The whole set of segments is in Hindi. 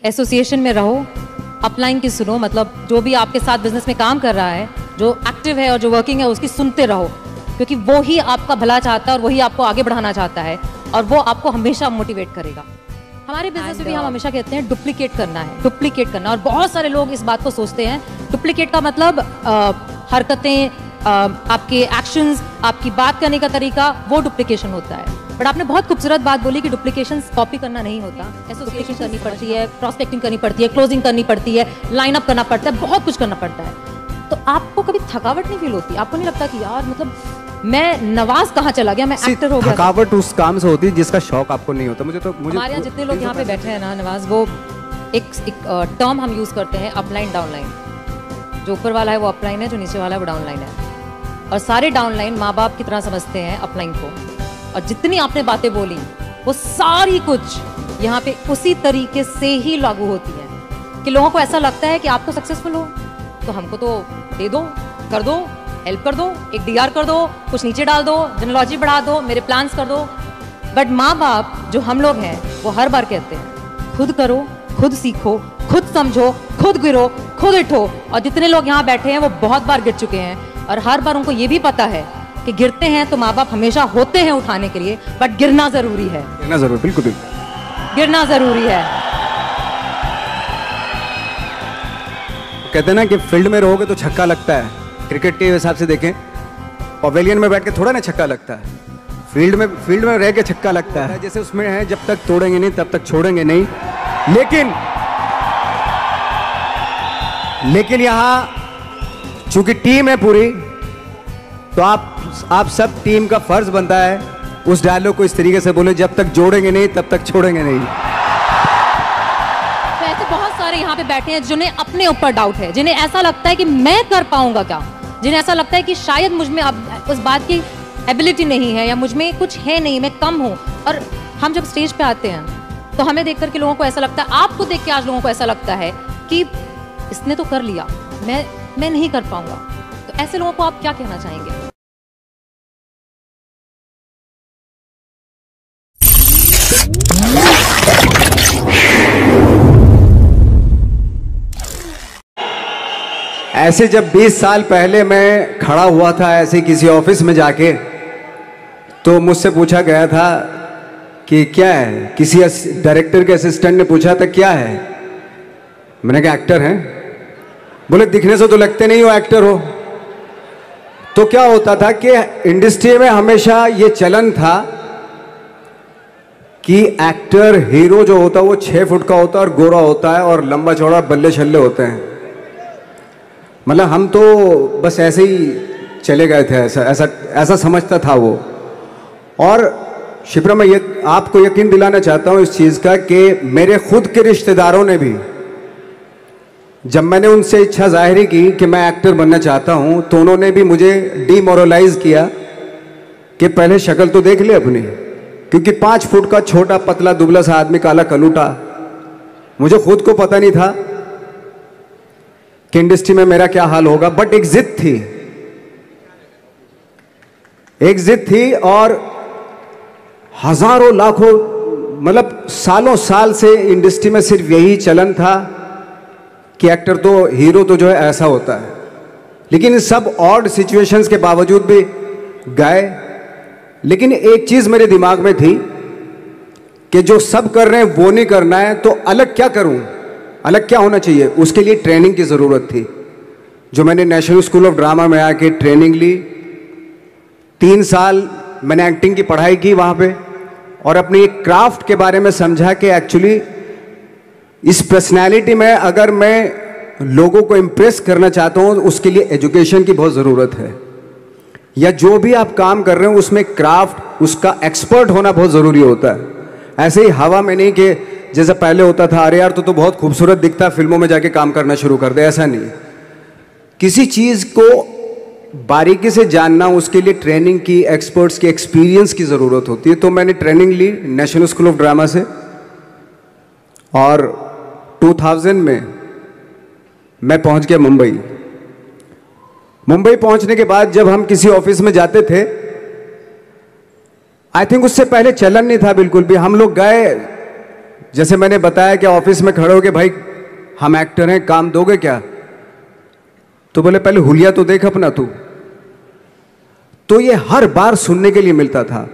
एसोसिएशन में रहो, अपलाइन की सुनो, मतलब जो भी आपके साथ बिजनेस में काम कर रहा है, जो एक्टिव है और जो वर्किंग है, उसकी सुनते रहो, क्योंकि वो ही आपका भला चाहता है और वही आपको आगे बढ़ाना चाहता है और वो आपको हमेशा मोटिवेट करेगा। हमारे बिजनेस में भी हम हमेशा कहते हैं डुप्लीकेट करना है, डुप्लीकेट करना। और बहुत सारे लोग इस बात को सोचते हैं, डुप्लीकेट का मतलब हरकतें, आपके एक्शंस, आपकी बात करने का तरीका, वो डुप्लीकेशन होता है। बट आपने बहुत खूबसूरत बात बोली कि डुप्लीकेशन कॉपी करना नहीं होता, एसोसिएशन करनी पड़ती है, प्रॉस्पेक्टिंग करनी पड़ती है, क्लोजिंग करनी पड़ती है, लाइन अप करना पड़ता है, बहुत कुछ करना पड़ता है। तो आपको कभी थकावट नहीं फील होती? आपको नहीं लगता कि यार मतलब मैं नवाज कहाँ चला गया, मैं एक्टर हो गया? थकावट उस काम से होती है जिसका शौक आपको नहीं होता। मुझे हमारे यहाँ जितने लोग यहाँ पे बैठे हैं ना नवाज, वो एक टर्म हम यूज करते हैं, अपलाइन डाउनलाइन। जो ऊपर वाला है वो अपलाइन है, जो नीचे वाला है वो डाउनलाइन है। और सारे डाउनलाइन माँ बाप की तरह समझते हैं अपलाइन को। और जितनी आपने बातें बोली वो सारी कुछ यहाँ पे उसी तरीके से ही लागू होती है कि लोगों को ऐसा लगता है कि आप तो सक्सेसफुल हो तो हमको तो दे दो, कर दो, हेल्प कर दो, एक डीआर कर दो, कुछ नीचे डाल दो, जेनोलॉजी बढ़ा दो, मेरे प्लान्स कर दो। बट माँ बाप जो हम लोग हैं वो हर बार कहते हैं खुद करो, खुद सीखो, खुद समझो, खुद गिरो, खुद उठो। और जितने लोग यहाँ बैठे हैं वो बहुत बार गिर चुके हैं और हर बार उनको ये भी पता है कि गिरते हैं तो माँ बाप हमेशा होते हैं उठाने के लिए, बट गिरना जरूरी है। गिरना जरूरी, बिल्कुल बिल्कुल गिरना जरूरी है। कहते हैं ना कि फील्ड में रहोगे तो छक्का लगता है। क्रिकेट के हिसाब से देखें, पवेलियन में बैठ के थोड़ा ना छक्का लगता है, फील्ड में रह के छक्का लगता है। जैसे उसमें है, जब तक तोड़ेंगे नहीं तब तक छोड़ेंगे नहीं। लेकिन यहाँ चूंकि टीम है पूरी, तो आप सब टीम का फर्ज बनता है उस डायलॉग को इस तरीके से बोले, जब तक जोड़ेंगे नहीं तब तक छोड़ेंगे नहीं। तो ऐसे बहुत सारे यहाँ पे बैठे हैं जिन्हें अपने ऊपर डाउट है, जिन्हें ऐसा लगता है कि मैं कर पाऊंगा क्या, जिन्हें ऐसा लगता है कि शायद मुझ में अब उस बात की एबिलिटी नहीं है या मुझ में कुछ है नहीं, मैं कम हूँ। और हम जब स्टेज पे आते हैं तो हमें देख करके लोगों को ऐसा लगता है, आपको देख के आज लोगों को ऐसा लगता है कि इसने तो कर लिया, मैं नहीं कर पाऊंगा। तो ऐसे लोगों को आप क्या कहना चाहेंगे? ऐसे जब 20 साल पहले मैं खड़ा हुआ था ऐसे किसी ऑफिस में जाके, तो मुझसे पूछा गया था कि क्या है, किसी डायरेक्टर के असिस्टेंट ने पूछा था क्या है, मैंने कहा एक्टर हैं। बोले दिखने से तो लगते नहीं हो एक्टर हो। तो क्या होता था कि इंडस्ट्री में हमेशा ये चलन था कि एक्टर हीरो जो होता है वो 6 फुट का होता है और गोरा होता है और लंबा चौड़ा बल्ले छल्ले होते हैं। मतलब हम तो बस ऐसे ही चले गए थे, ऐसा समझता था वो। और शिप्रा, मैं आपको यकीन दिलाना चाहता हूँ इस चीज़ का कि मेरे खुद के रिश्तेदारों ने भी, जब मैंने उनसे इच्छा जाहिर की कि मैं एक्टर बनना चाहता हूँ, तो उन्होंने भी मुझे डीमोरलाइज किया कि पहले शक्ल तो देख ले अपनी, क्योंकि 5 फुट का छोटा पतला दुबला सा आदमी, काला कलूटा। मुझे खुद को पता नहीं था कि इंडस्ट्री में मेरा क्या हाल होगा, बट एक जिद थी और हजारों लाखों, मतलब सालों साल से इंडस्ट्री में सिर्फ यही चलन था कि एक्टर तो, हीरो तो जो है ऐसा होता है। लेकिन इन सब ऑड सिचुएशंस के बावजूद भी गए। लेकिन एक चीज मेरे दिमाग में थी कि जो सब कर रहे हैं वो नहीं करना है, तो अलग क्या करूं, अलग क्या होना चाहिए। उसके लिए ट्रेनिंग की ज़रूरत थी, जो मैंने नेशनल स्कूल ऑफ ड्रामा में आके ट्रेनिंग ली। 3 साल मैंने एक्टिंग की पढ़ाई की वहाँ पे, और अपनी एक क्राफ्ट के बारे में समझा कि एक्चुअली इस पर्सनैलिटी में अगर मैं लोगों को इम्प्रेस करना चाहता हूँ, उसके लिए एजुकेशन की बहुत ज़रूरत है। या जो भी आप काम कर रहे हो उसमें क्राफ्ट, उसका एक्सपर्ट होना बहुत ज़रूरी होता है। ऐसे ही हवा में नहीं कि जैसा पहले होता था, अरे यार तो बहुत खूबसूरत दिखता, फिल्मों में जाके काम करना शुरू कर दे, ऐसा नहीं। किसी चीज़ को बारीकी से जानना, उसके लिए ट्रेनिंग की, एक्सपर्ट्स की, एक्सपीरियंस की ज़रूरत होती है। तो मैंने ट्रेनिंग ली नेशनल स्कूल ऑफ ड्रामा से, और 2000 में मैं पहुंच गया मुंबई। मुंबई पहुंचने के बाद जब हम किसी ऑफिस में जाते थे, आई थिंक उससे पहले चलन नहीं था बिल्कुल भी। हम लोग गए, जैसे मैंने बताया कि ऑफिस में खड़े हो के भाई हम एक्टर हैं, काम दोगे क्या? तो बोले पहले हुलिया तो देख अपना तू। तो ये हर बार सुनने के लिए मिलता था,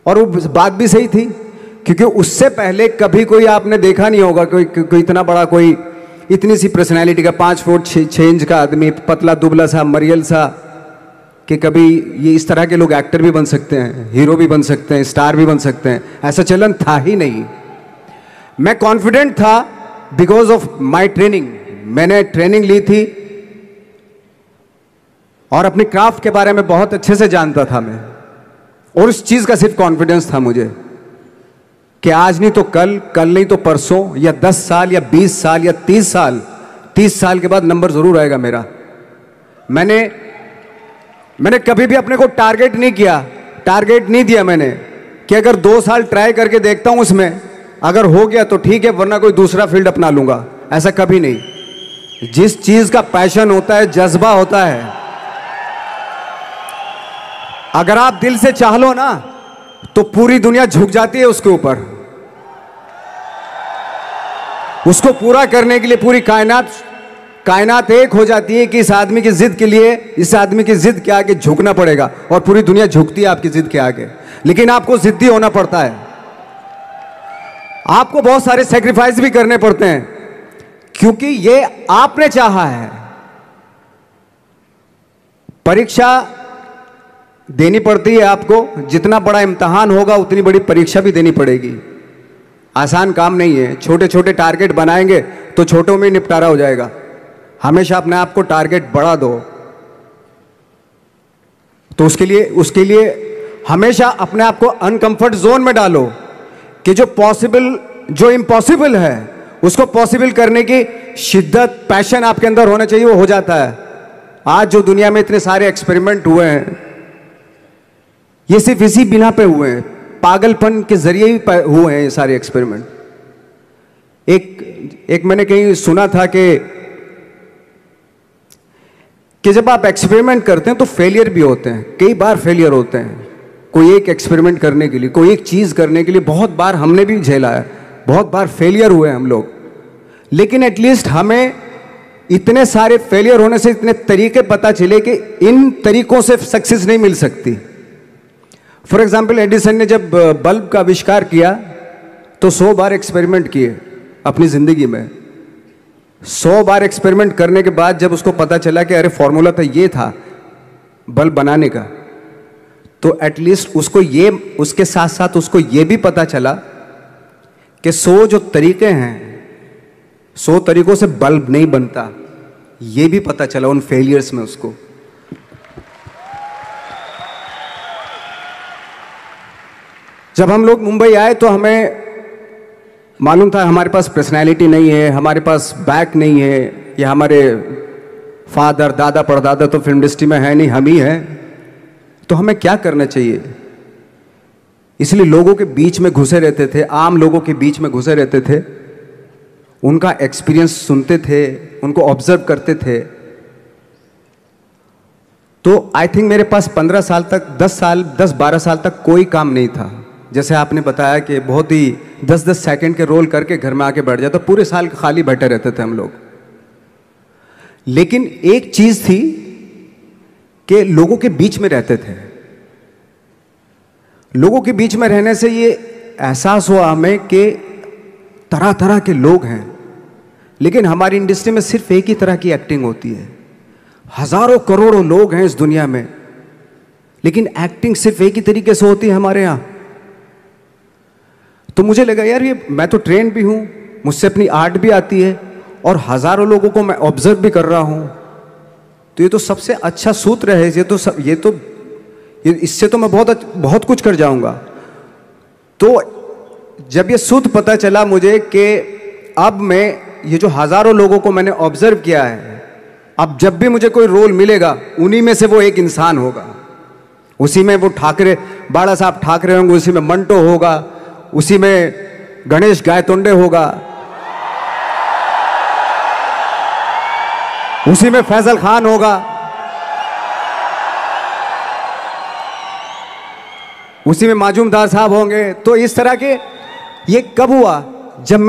और वो बात भी सही थी, क्योंकि उससे पहले कभी कोई आपने देखा नहीं होगा कोई इतना बड़ा, कोई इतनी सी पर्सनैलिटी का 5 फुट 6 इंच का आदमी, पतला दुबला सा मरियल सा, कि कभी ये इस तरह के लोग एक्टर भी बन सकते हैं, हीरो भी बन सकते हैं, स्टार भी बन सकते हैं, ऐसा चलन था ही नहीं। मैं कॉन्फिडेंट था बिकॉज ऑफ माई ट्रेनिंग। मैंने ट्रेनिंग ली थी और अपनी क्राफ्ट के बारे में बहुत अच्छे से जानता था मैं, और उस चीज का सिर्फ कॉन्फिडेंस था मुझे कि आज नहीं तो कल, कल नहीं तो परसों, या 10 साल या 20 साल या 30 साल, 30 साल के बाद नंबर जरूर आएगा मेरा। मैंने कभी भी अपने को टारगेट नहीं किया, टारगेट नहीं दिया मैंने कि अगर 2 साल ट्राई करके देखता हूं उसमें, अगर हो गया तो ठीक है, वरना कोई दूसरा फील्ड अपना लूंगा, ऐसा कभी नहीं। जिस चीज का पैशन होता है, जज्बा होता है, अगर आप दिल से चाह लो ना तो पूरी दुनिया झुक जाती है उसके ऊपर। उसको पूरा करने के लिए पूरी कायनात एक हो जाती है कि इस आदमी की जिद के लिए, इस आदमी की जिद के आगे झुकना पड़ेगा, और पूरी दुनिया झुकती है आपकी जिद के आगे। लेकिन आपको जिद्दी होना पड़ता है, आपको बहुत सारे सेक्रीफाइस भी करने पड़ते हैं, क्योंकि ये आपने चाहा है। परीक्षा देनी पड़ती है आपको, जितना बड़ा इम्तिहान होगा उतनी बड़ी परीक्षा भी देनी पड़ेगी। आसान काम नहीं है। छोटे छोटे टारगेट बनाएंगे तो छोटों में निपटारा हो जाएगा। हमेशा अपने आप को टारगेट बढ़ा दो, तो उसके लिए हमेशा अपने आप को अनकंफर्ट जोन में डालो कि जो इम्पॉसिबल है उसको पॉसिबल करने की शिद्दत, पैशन आपके अंदर होना चाहिए, वो हो जाता है। आज जो दुनिया में इतने सारे एक्सपेरिमेंट हुए हैं, ये सिर्फ इसी बिना पे हुए हैं, पागलपन के जरिए ही हुए हैं ये सारे एक्सपेरिमेंट। एक मैंने कहीं सुना था कि जब आप एक्सपेरिमेंट करते हैं तो फेलियर भी होते हैं, कई बार फेलियर होते हैं। कोई एक एक्सपेरिमेंट करने के लिए, कोई एक चीज करने के लिए बहुत बार हमने भी झेला है, बहुत बार फेलियर हुए हम लोग। लेकिन एटलीस्ट हमें इतने सारे फेलियर होने से इतने तरीके पता चले कि इन तरीकों से सक्सेस नहीं मिल सकती। फॉर एग्जाम्पल, एडिसन ने जब बल्ब का आविष्कार किया तो 100 बार एक्सपेरिमेंट किए अपनी जिंदगी में। 100 बार एक्सपेरिमेंट करने के बाद जब उसको पता चला कि अरे फॉर्मूला तो ये था बल्ब बनाने का, तो एटलीस्ट उसके साथ साथ उसको ये भी पता चला कि 100 जो तरीके हैं, 100 तरीकों से बल्ब नहीं बनता, ये भी पता चला उन फेलियर्स में उसको। जब हम लोग मुंबई आए तो हमें मालूम था हमारे पास पर्सनैलिटी नहीं है, हमारे पास बैक नहीं है, या हमारे फादर दादा परदादा तो फिल्म इंडस्ट्री में है नहीं, हम ही हैं, तो हमें क्या करना चाहिए। इसलिए लोगों के बीच में घुसे रहते थे, आम लोगों के बीच में घुसे रहते थे, उनका एक्सपीरियंस सुनते थे, उनको ऑब्जर्व करते थे। तो आई थिंक मेरे पास 15 साल तक, 10-12 साल तक कोई काम नहीं था। जैसे आपने बताया कि बहुत ही 10-10 सेकंड के रोल करके घर में आके बैठ जाता, पूरे साल खाली बैठे रहते थे हम लोग। लेकिन एक चीज थी कि लोगों के बीच में रहते थे। लोगों के बीच में रहने से ये एहसास हुआ हमें कि तरह तरह के लोग हैं, लेकिन हमारी इंडस्ट्री में सिर्फ एक ही तरह की एक्टिंग होती है। हजारों करोड़ों लोग हैं इस दुनिया में, लेकिन एक्टिंग सिर्फ एक ही तरीके से होती है हमारे यहां। तो मुझे लगा यार, ये मैं तो ट्रेन भी हूं, मुझसे अपनी आर्ट भी आती है, और हजारों लोगों को मैं ऑब्जर्व भी कर रहा हूं, तो ये तो सबसे अच्छा सूत्र है। इससे तो मैं बहुत कुछ कर जाऊंगा। तो जब ये सूत्र पता चला मुझे कि अब मैं ये जो हजारों लोगों को मैंने ऑब्जर्व किया है, अब जब भी मुझे कोई रोल मिलेगा उन्हीं में से वो एक इंसान होगा। उसी में वो बाला साहब ठाकरे होंगे, उसी में मंटो होगा, उसी में गणेश गायतोंडे होगा, उसी में फैजल खान होगा, उसी में माजूमदार साहब होंगे। तो इस तरह के, ये कब हुआ? जब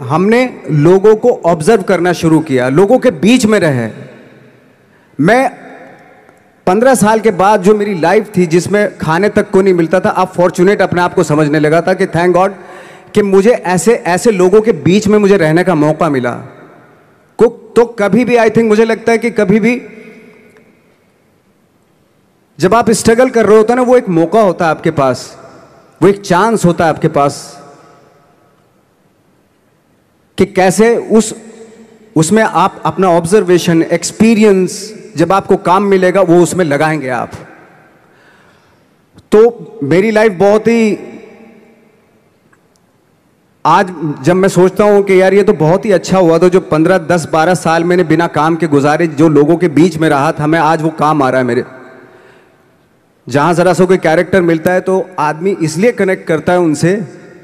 हमने लोगों को ऑब्जर्व करना शुरू किया, लोगों के बीच में रहे, मैं 15 साल के बाद जो मेरी लाइफ थी जिसमें खाने तक को नहीं मिलता था, अब फॉर्चुनेट अपने आप को समझने लगा था कि थैंक गॉड कि मुझे ऐसे ऐसे लोगों के बीच में मुझे रहने का मौका मिला। तो कभी भी आई थिंक मुझे लगता है कि कभी भी जब आप स्ट्रगल कर रहे होते हैं ना, वो एक मौका होता है आपके पास, वो एक चांस होता है आपके पास कि कैसे उसमें आप अपना ऑब्जर्वेशन, एक्सपीरियंस, जब आपको काम मिलेगा वो उसमें लगाएंगे आप। तो मेरी लाइफ बहुत ही, आज जब मैं सोचता हूं कि यार ये तो बहुत ही अच्छा हुआ, तो जो 15, 10, 12 साल मैंने बिना काम के गुजारे, जो लोगों के बीच में रहा था मैं, आज वो काम आ रहा है मेरे। जहां जरा सा कोई कैरेक्टर मिलता है तो आदमी इसलिए कनेक्ट करता है उनसे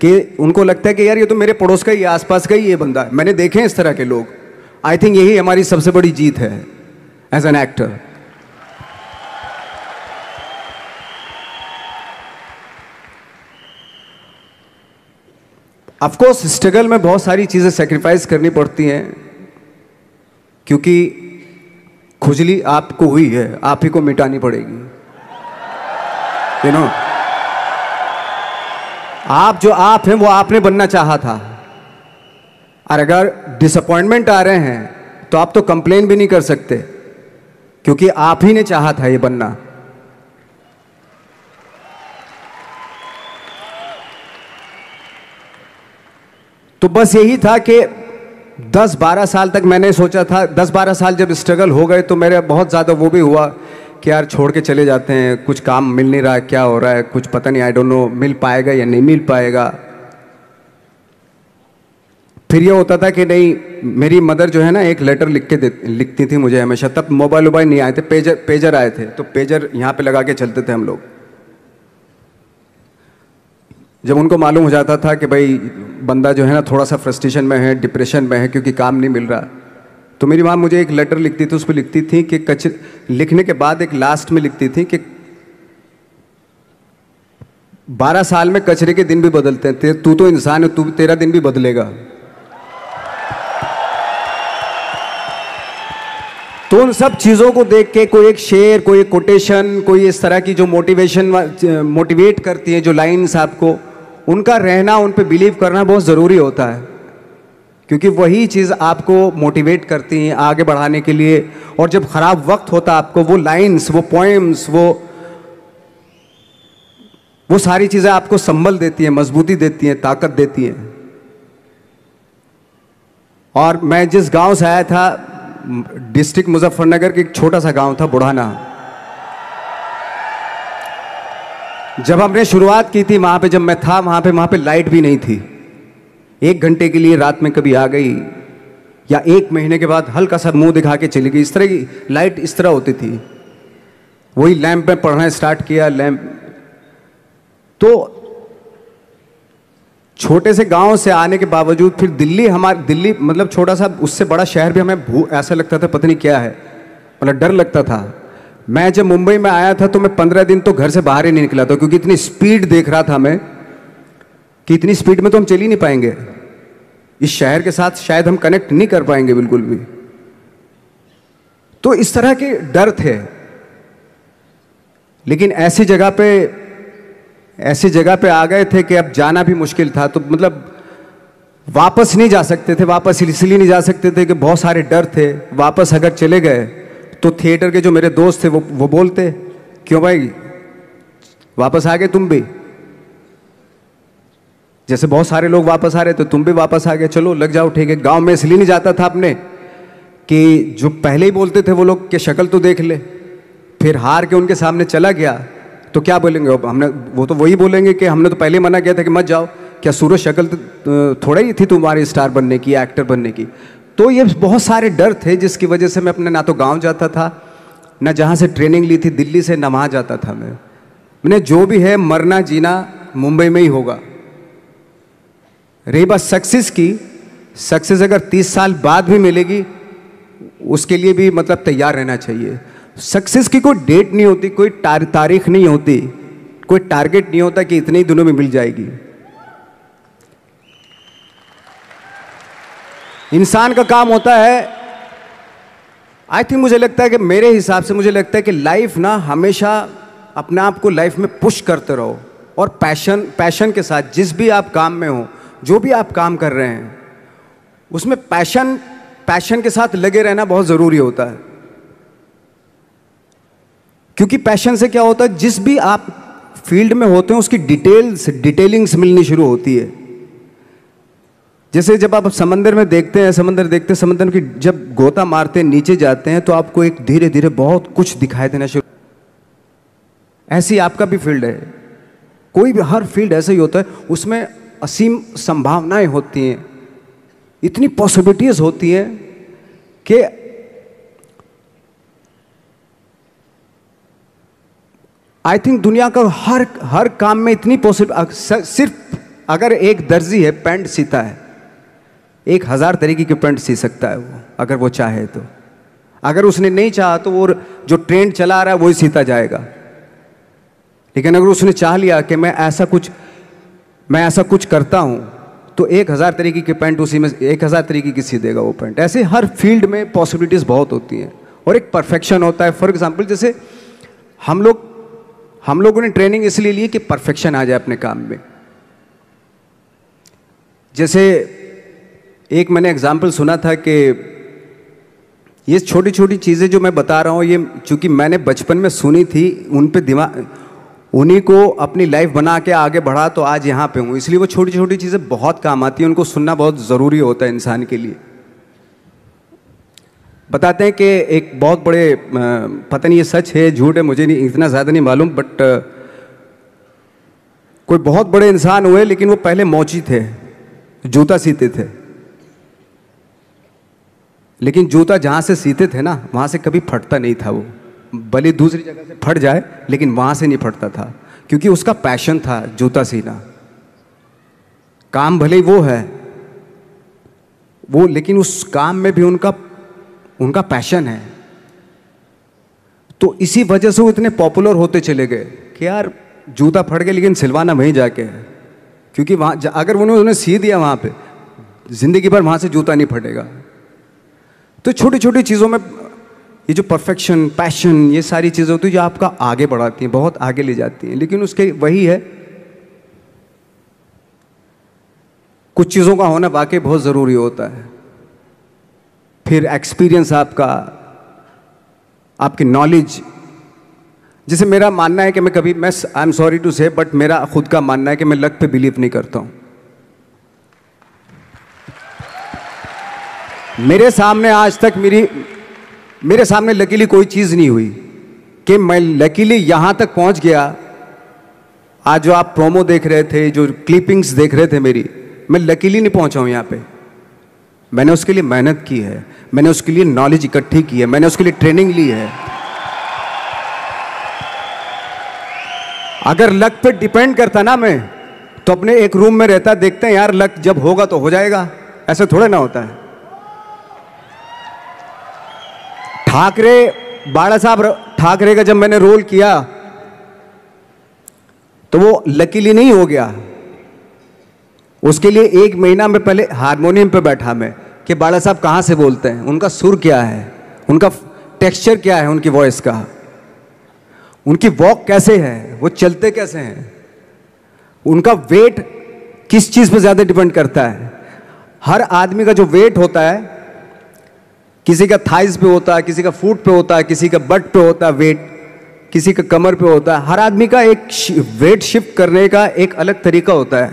कि उनको लगता है कि यार ये तो मेरे पड़ोस का ही, आसपास का ही ये बंदा है। मैंने देखे हैं इस तरह के लोग। आई थिंक यही हमारी सबसे बड़ी जीत है as an actor. Of course struggle में बहुत सारी चीजें सेक्रीफाइस करनी पड़ती हैं, क्योंकि खुजली आपको हुई है, आप ही को मिटानी पड़ेगी। यू नो, आप जो आप हैं वो आपने बनना चाहा था, और अगर डिसअपॉइंटमेंट आ रहे हैं तो आप तो कंप्लेन भी नहीं कर सकते, क्योंकि आप ही ने चाहा था ये बनना। तो बस यही था कि 10-12 साल तक मैंने सोचा था, 10-12 साल जब स्ट्रगल हो गए तो मेरे बहुत ज़्यादा वो भी हुआ कि यार छोड़ के चले जाते हैं, कुछ काम मिल नहीं रहा है, क्या हो रहा है, कुछ पता नहीं, आई डोंट नो मिल पाएगा या नहीं मिल पाएगा। फिर ये होता था कि नहीं, मेरी मदर जो है ना एक लेटर लिखती थी मुझे हमेशा। तब मोबाइल नहीं आए थे, पेजर आए थे, तो पेजर यहाँ पे लगा के चलते थे हम लोग। जब उनको मालूम हो जाता था कि भाई बंदा जो है ना थोड़ा सा फ्रस्ट्रेशन में है, डिप्रेशन में है, क्योंकि काम नहीं मिल रहा, तो मेरी माँ मुझे एक लेटर लिखती थी। उस पर लिखती थी कि लिखने के बाद एक लास्ट में लिखती थी कि 12 साल में कचरे के दिन भी बदलते हैं, तू तो इंसान है, तेरा दिन भी बदलेगा। तो उन सब चीज़ों को देख के कोई एक शेर, कोई एक कोटेशन, कोई इस तरह की जो मोटिवेट करती है, जो लाइंस आपको, उनका रहना, उन पे बिलीव करना बहुत ज़रूरी होता है, क्योंकि वही चीज़ आपको मोटिवेट करती हैं आगे बढ़ाने के लिए। और जब ख़राब वक्त होता है आपको, वो लाइंस, वो पोएम्स, वो सारी चीज़ें आपको संबल देती हैं, मजबूती देती हैं, ताकत देती हैं। और मैं जिस गांव से आया था, डिस्ट्रिक्ट मुजफ्फरनगर के एक छोटा सा गांव था बुढ़ाना। जब हमने शुरुआत की थी वहां पे, जब मैं था वहां पे लाइट भी नहीं थी। 1 घंटे के लिए रात में कभी आ गई, या 1 महीने के बाद हल्का सा मुंह दिखा के चली गई। इस तरह की लाइट इस तरह होती थी। वही लैंप में पढ़ना स्टार्ट किया, लैंप। तो छोटे से गांव से आने के बावजूद फिर दिल्ली मतलब छोटा सा, उससे बड़ा शहर भी हमें ऐसा लगता था पता नहीं क्या है, मतलब डर लगता था। मैं जब मुंबई में आया था तो मैं 15 दिन तो घर से बाहर ही नहीं निकला था, क्योंकि इतनी स्पीड देख रहा था मैं कि इतनी स्पीड में तो हम चल ही नहीं पाएंगे, इस शहर के साथ शायद हम कनेक्ट नहीं कर पाएंगे बिल्कुल भी। तो इस तरह के डर थे। लेकिन ऐसी जगह पे आ गए थे कि अब जाना भी मुश्किल था। तो मतलब वापस नहीं जा सकते थे, वापस इसलिए नहीं जा सकते थे कि बहुत सारे डर थे। वापस अगर चले गए तो थिएटर के जो मेरे दोस्त थे वो बोलते, क्यों भाई वापस आ गए तुम भी, जैसे बहुत सारे लोग वापस आ रहे थे तुम भी वापस आ गए, चलो लग जाओ, ठीक है। गांव में इसलिए नहीं जाता था अपने कि जो पहले ही बोलते थे वो लोग कि शक्ल तो देख ले, फिर हार के उनके सामने चला गया तो क्या बोलेंगे वो तो वही बोलेंगे कि हमने तो पहले ही मना किया था कि मत जाओ, क्या सूरज शक्ल थोड़ा ही थी तुम्हारी स्टार बनने की, एक्टर बनने की। तो ये बहुत सारे डर थे जिसकी वजह से मैं अपने ना तो गांव जाता था, ना जहाँ से ट्रेनिंग ली थी दिल्ली से, ना वहाँ जाता था। मैंने जो भी है मरना जीना मुंबई में ही होगा। रही बात सक्सेस की, सक्सेस अगर 30 साल बाद भी मिलेगी उसके लिए भी मतलब तैयार रहना चाहिए। सक्सेस की कोई डेट नहीं होती, कोई तारीख नहीं होती, कोई टारगेट नहीं होता कि इतने ही दिनों में मिल जाएगी। इंसान का काम होता है, आई थिंक मुझे लगता है कि मेरे हिसाब से मुझे लगता है कि लाइफ ना हमेशा अपने आप को लाइफ में पुश करते रहो और पैशन के साथ जिस भी आप काम में हो, जो भी आप काम कर रहे हैं उसमें पैशन के साथ लगे रहना बहुत ज़रूरी होता है। क्योंकि पैशन से क्या होता है, जिस भी आप फील्ड में होते हैं उसकी डिटेलिंग्स मिलनी शुरू होती है। जैसे जब आप समंदर में देखते हैं, समंदर की जब गोता मारते हैं, नीचे जाते हैं तो आपको एक धीरे धीरे बहुत कुछ दिखाई देना शुरू। ऐसी आपका भी फील्ड है, कोई भी हर फील्ड ऐसा ही होता है, उसमें असीम संभावनाएं होती हैं, इतनी पॉसिबिलिटीज होती हैं कि आई थिंक दुनिया का हर काम में इतनी सिर्फ अगर एक दर्जी है पैंट सीता है, 1000 तरीके की पैंट सी सकता है वो, अगर वो चाहे तो। अगर उसने नहीं चाहा तो वो जो ट्रेंड चला रहा है वही सीता जाएगा। लेकिन अगर उसने चाह लिया कि मैं ऐसा कुछ करता हूं तो 1000 तरीके की पैंट उसी में 1000 तरीके की सी देगा वो पैंट। ऐसे हर फील्ड में पॉसिबिलिटीज बहुत होती हैं और एक परफेक्शन होता है। फॉर एग्जाम्पल जैसे हम लोगों ने ट्रेनिंग इसलिए ली कि परफेक्शन आ जाए अपने काम में। जैसे एक मैंने एग्जाम्पल सुना था कि ये छोटी छोटी चीज़ें जो मैं बता रहा हूँ, ये चूंकि मैंने बचपन में सुनी थी, उन्हीं को अपनी लाइफ बना के आगे बढ़ा तो आज यहाँ पे हूँ। इसलिए वो छोटी छोटी चीज़ें बहुत काम आती हैं, उनको सुनना बहुत ज़रूरी होता है इंसान के लिए। बताते हैं कि एक बहुत बड़े, पता नहीं ये सच है झूठ है, मुझे नहीं इतना ज़्यादा नहीं मालूम, बट कोई बहुत बड़े इंसान हुए, लेकिन वो पहले मौची थे, जूता सीते थे। लेकिन जूता जहाँ से सीते थे ना, वहाँ से कभी फटता नहीं था वो, भले दूसरी जगह से फट जाए लेकिन वहाँ से नहीं फटता था, क्योंकि उसका पैशन था जूता सीना। काम भले ही वो है वो, लेकिन उस काम में भी उनका पैशन है। तो इसी वजह से वो इतने पॉपुलर होते चले गए कि यार जूता फट गया लेकिन सिलवाना वहीं जाके है, क्योंकि वहाँ अगर उन्होंने सी दिया वहाँ पे, जिंदगी भर वहाँ से जूता नहीं फटेगा। तो छोटी छोटी चीज़ों में ये जो परफेक्शन, पैशन, ये सारी चीज़ें होती हैं जो आपका आगे बढ़ाती हैं, बहुत आगे ले जाती हैं। लेकिन उसके वही है, कुछ चीज़ों का होना वाकई बहुत ज़रूरी होता है। फिर एक्सपीरियंस आपकी नॉलेज। जैसे मेरा मानना है कि आई एम सॉरी टू से, बट मेरा खुद का मानना है कि मैं लक पे बिलीव नहीं करता हूँ। मेरे सामने आज तक मेरे सामने लकीली कोई चीज़ नहीं हुई कि मैं लकीली यहाँ तक पहुँच गया। आज जो आप प्रोमो देख रहे थे, जो क्लिपिंग्स देख रहे थे मेरी, मैं लकीली नहीं पहुँचा हूँ यहाँ पे। मैंने उसके लिए मेहनत की है, मैंने उसके लिए नॉलेज इकट्ठी की है, मैंने उसके लिए ट्रेनिंग ली है। अगर लक पे डिपेंड करता ना मैं, तो अपने एक रूम में रहता, देखते हैं यार लक जब होगा तो हो जाएगा, ऐसे थोड़े ना होता है। बाला साहब ठाकरे का जब मैंने रोल किया तो वो लकीली नहीं हो गया। उसके लिए 1 महीना में पहले हारमोनियम पे बैठा मैं कि बाला साहब कहाँ से बोलते हैं, उनका सुर क्या है, उनका टेक्सचर क्या है, उनकी वॉइस का, उनकी वॉक कैसे है, वो चलते कैसे हैं, उनका वेट किस चीज़ पे ज़्यादा डिपेंड करता है। हर आदमी का जो वेट होता है, किसी का थाइज पे होता है, किसी का फुट पे होता है, किसी का बट पे होता है वेट, किसी का कमर पे होता है। हर आदमी का एक वेट शिफ्ट करने का एक अलग तरीका होता है।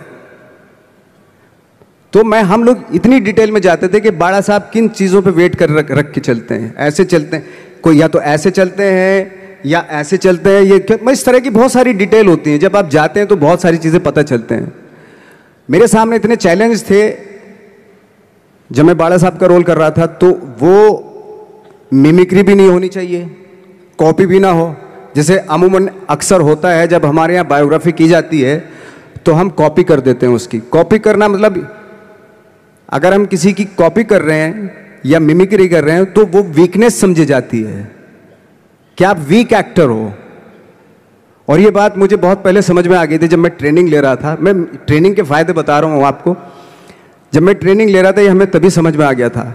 तो हम लोग इतनी डिटेल में जाते थे कि बाड़ा साहब किन चीज़ों पे वेट कर रख के चलते हैं, ऐसे चलते हैं, कोई या तो ऐसे चलते हैं या ऐसे चलते हैं, ये इस तरह की बहुत सारी डिटेल होती हैं। जब आप जाते हैं तो बहुत सारी चीज़ें पता चलते हैं। मेरे सामने इतने चैलेंज थे जब मैं बाड़ा साहब का रोल कर रहा था, तो वो मिमिक्री भी नहीं होनी चाहिए, कॉपी भी ना हो। जैसे अमूमन अक्सर होता है जब हमारे यहाँ बायोग्राफी की जाती है तो हम कॉपी कर देते हैं उसकी। कॉपी करना मतलब अगर हम किसी की कॉपी कर रहे हैं या मिमिक्री कर रहे हैं तो वो वीकनेस समझी जाती है कि आप वीक एक्टर हो। और ये बात मुझे बहुत पहले समझ में आ गई थी जब मैं ट्रेनिंग ले रहा था। मैं ट्रेनिंग के फ़ायदे बता रहा हूँ आपको। जब मैं ट्रेनिंग ले रहा था ये हमें तभी समझ में आ गया था।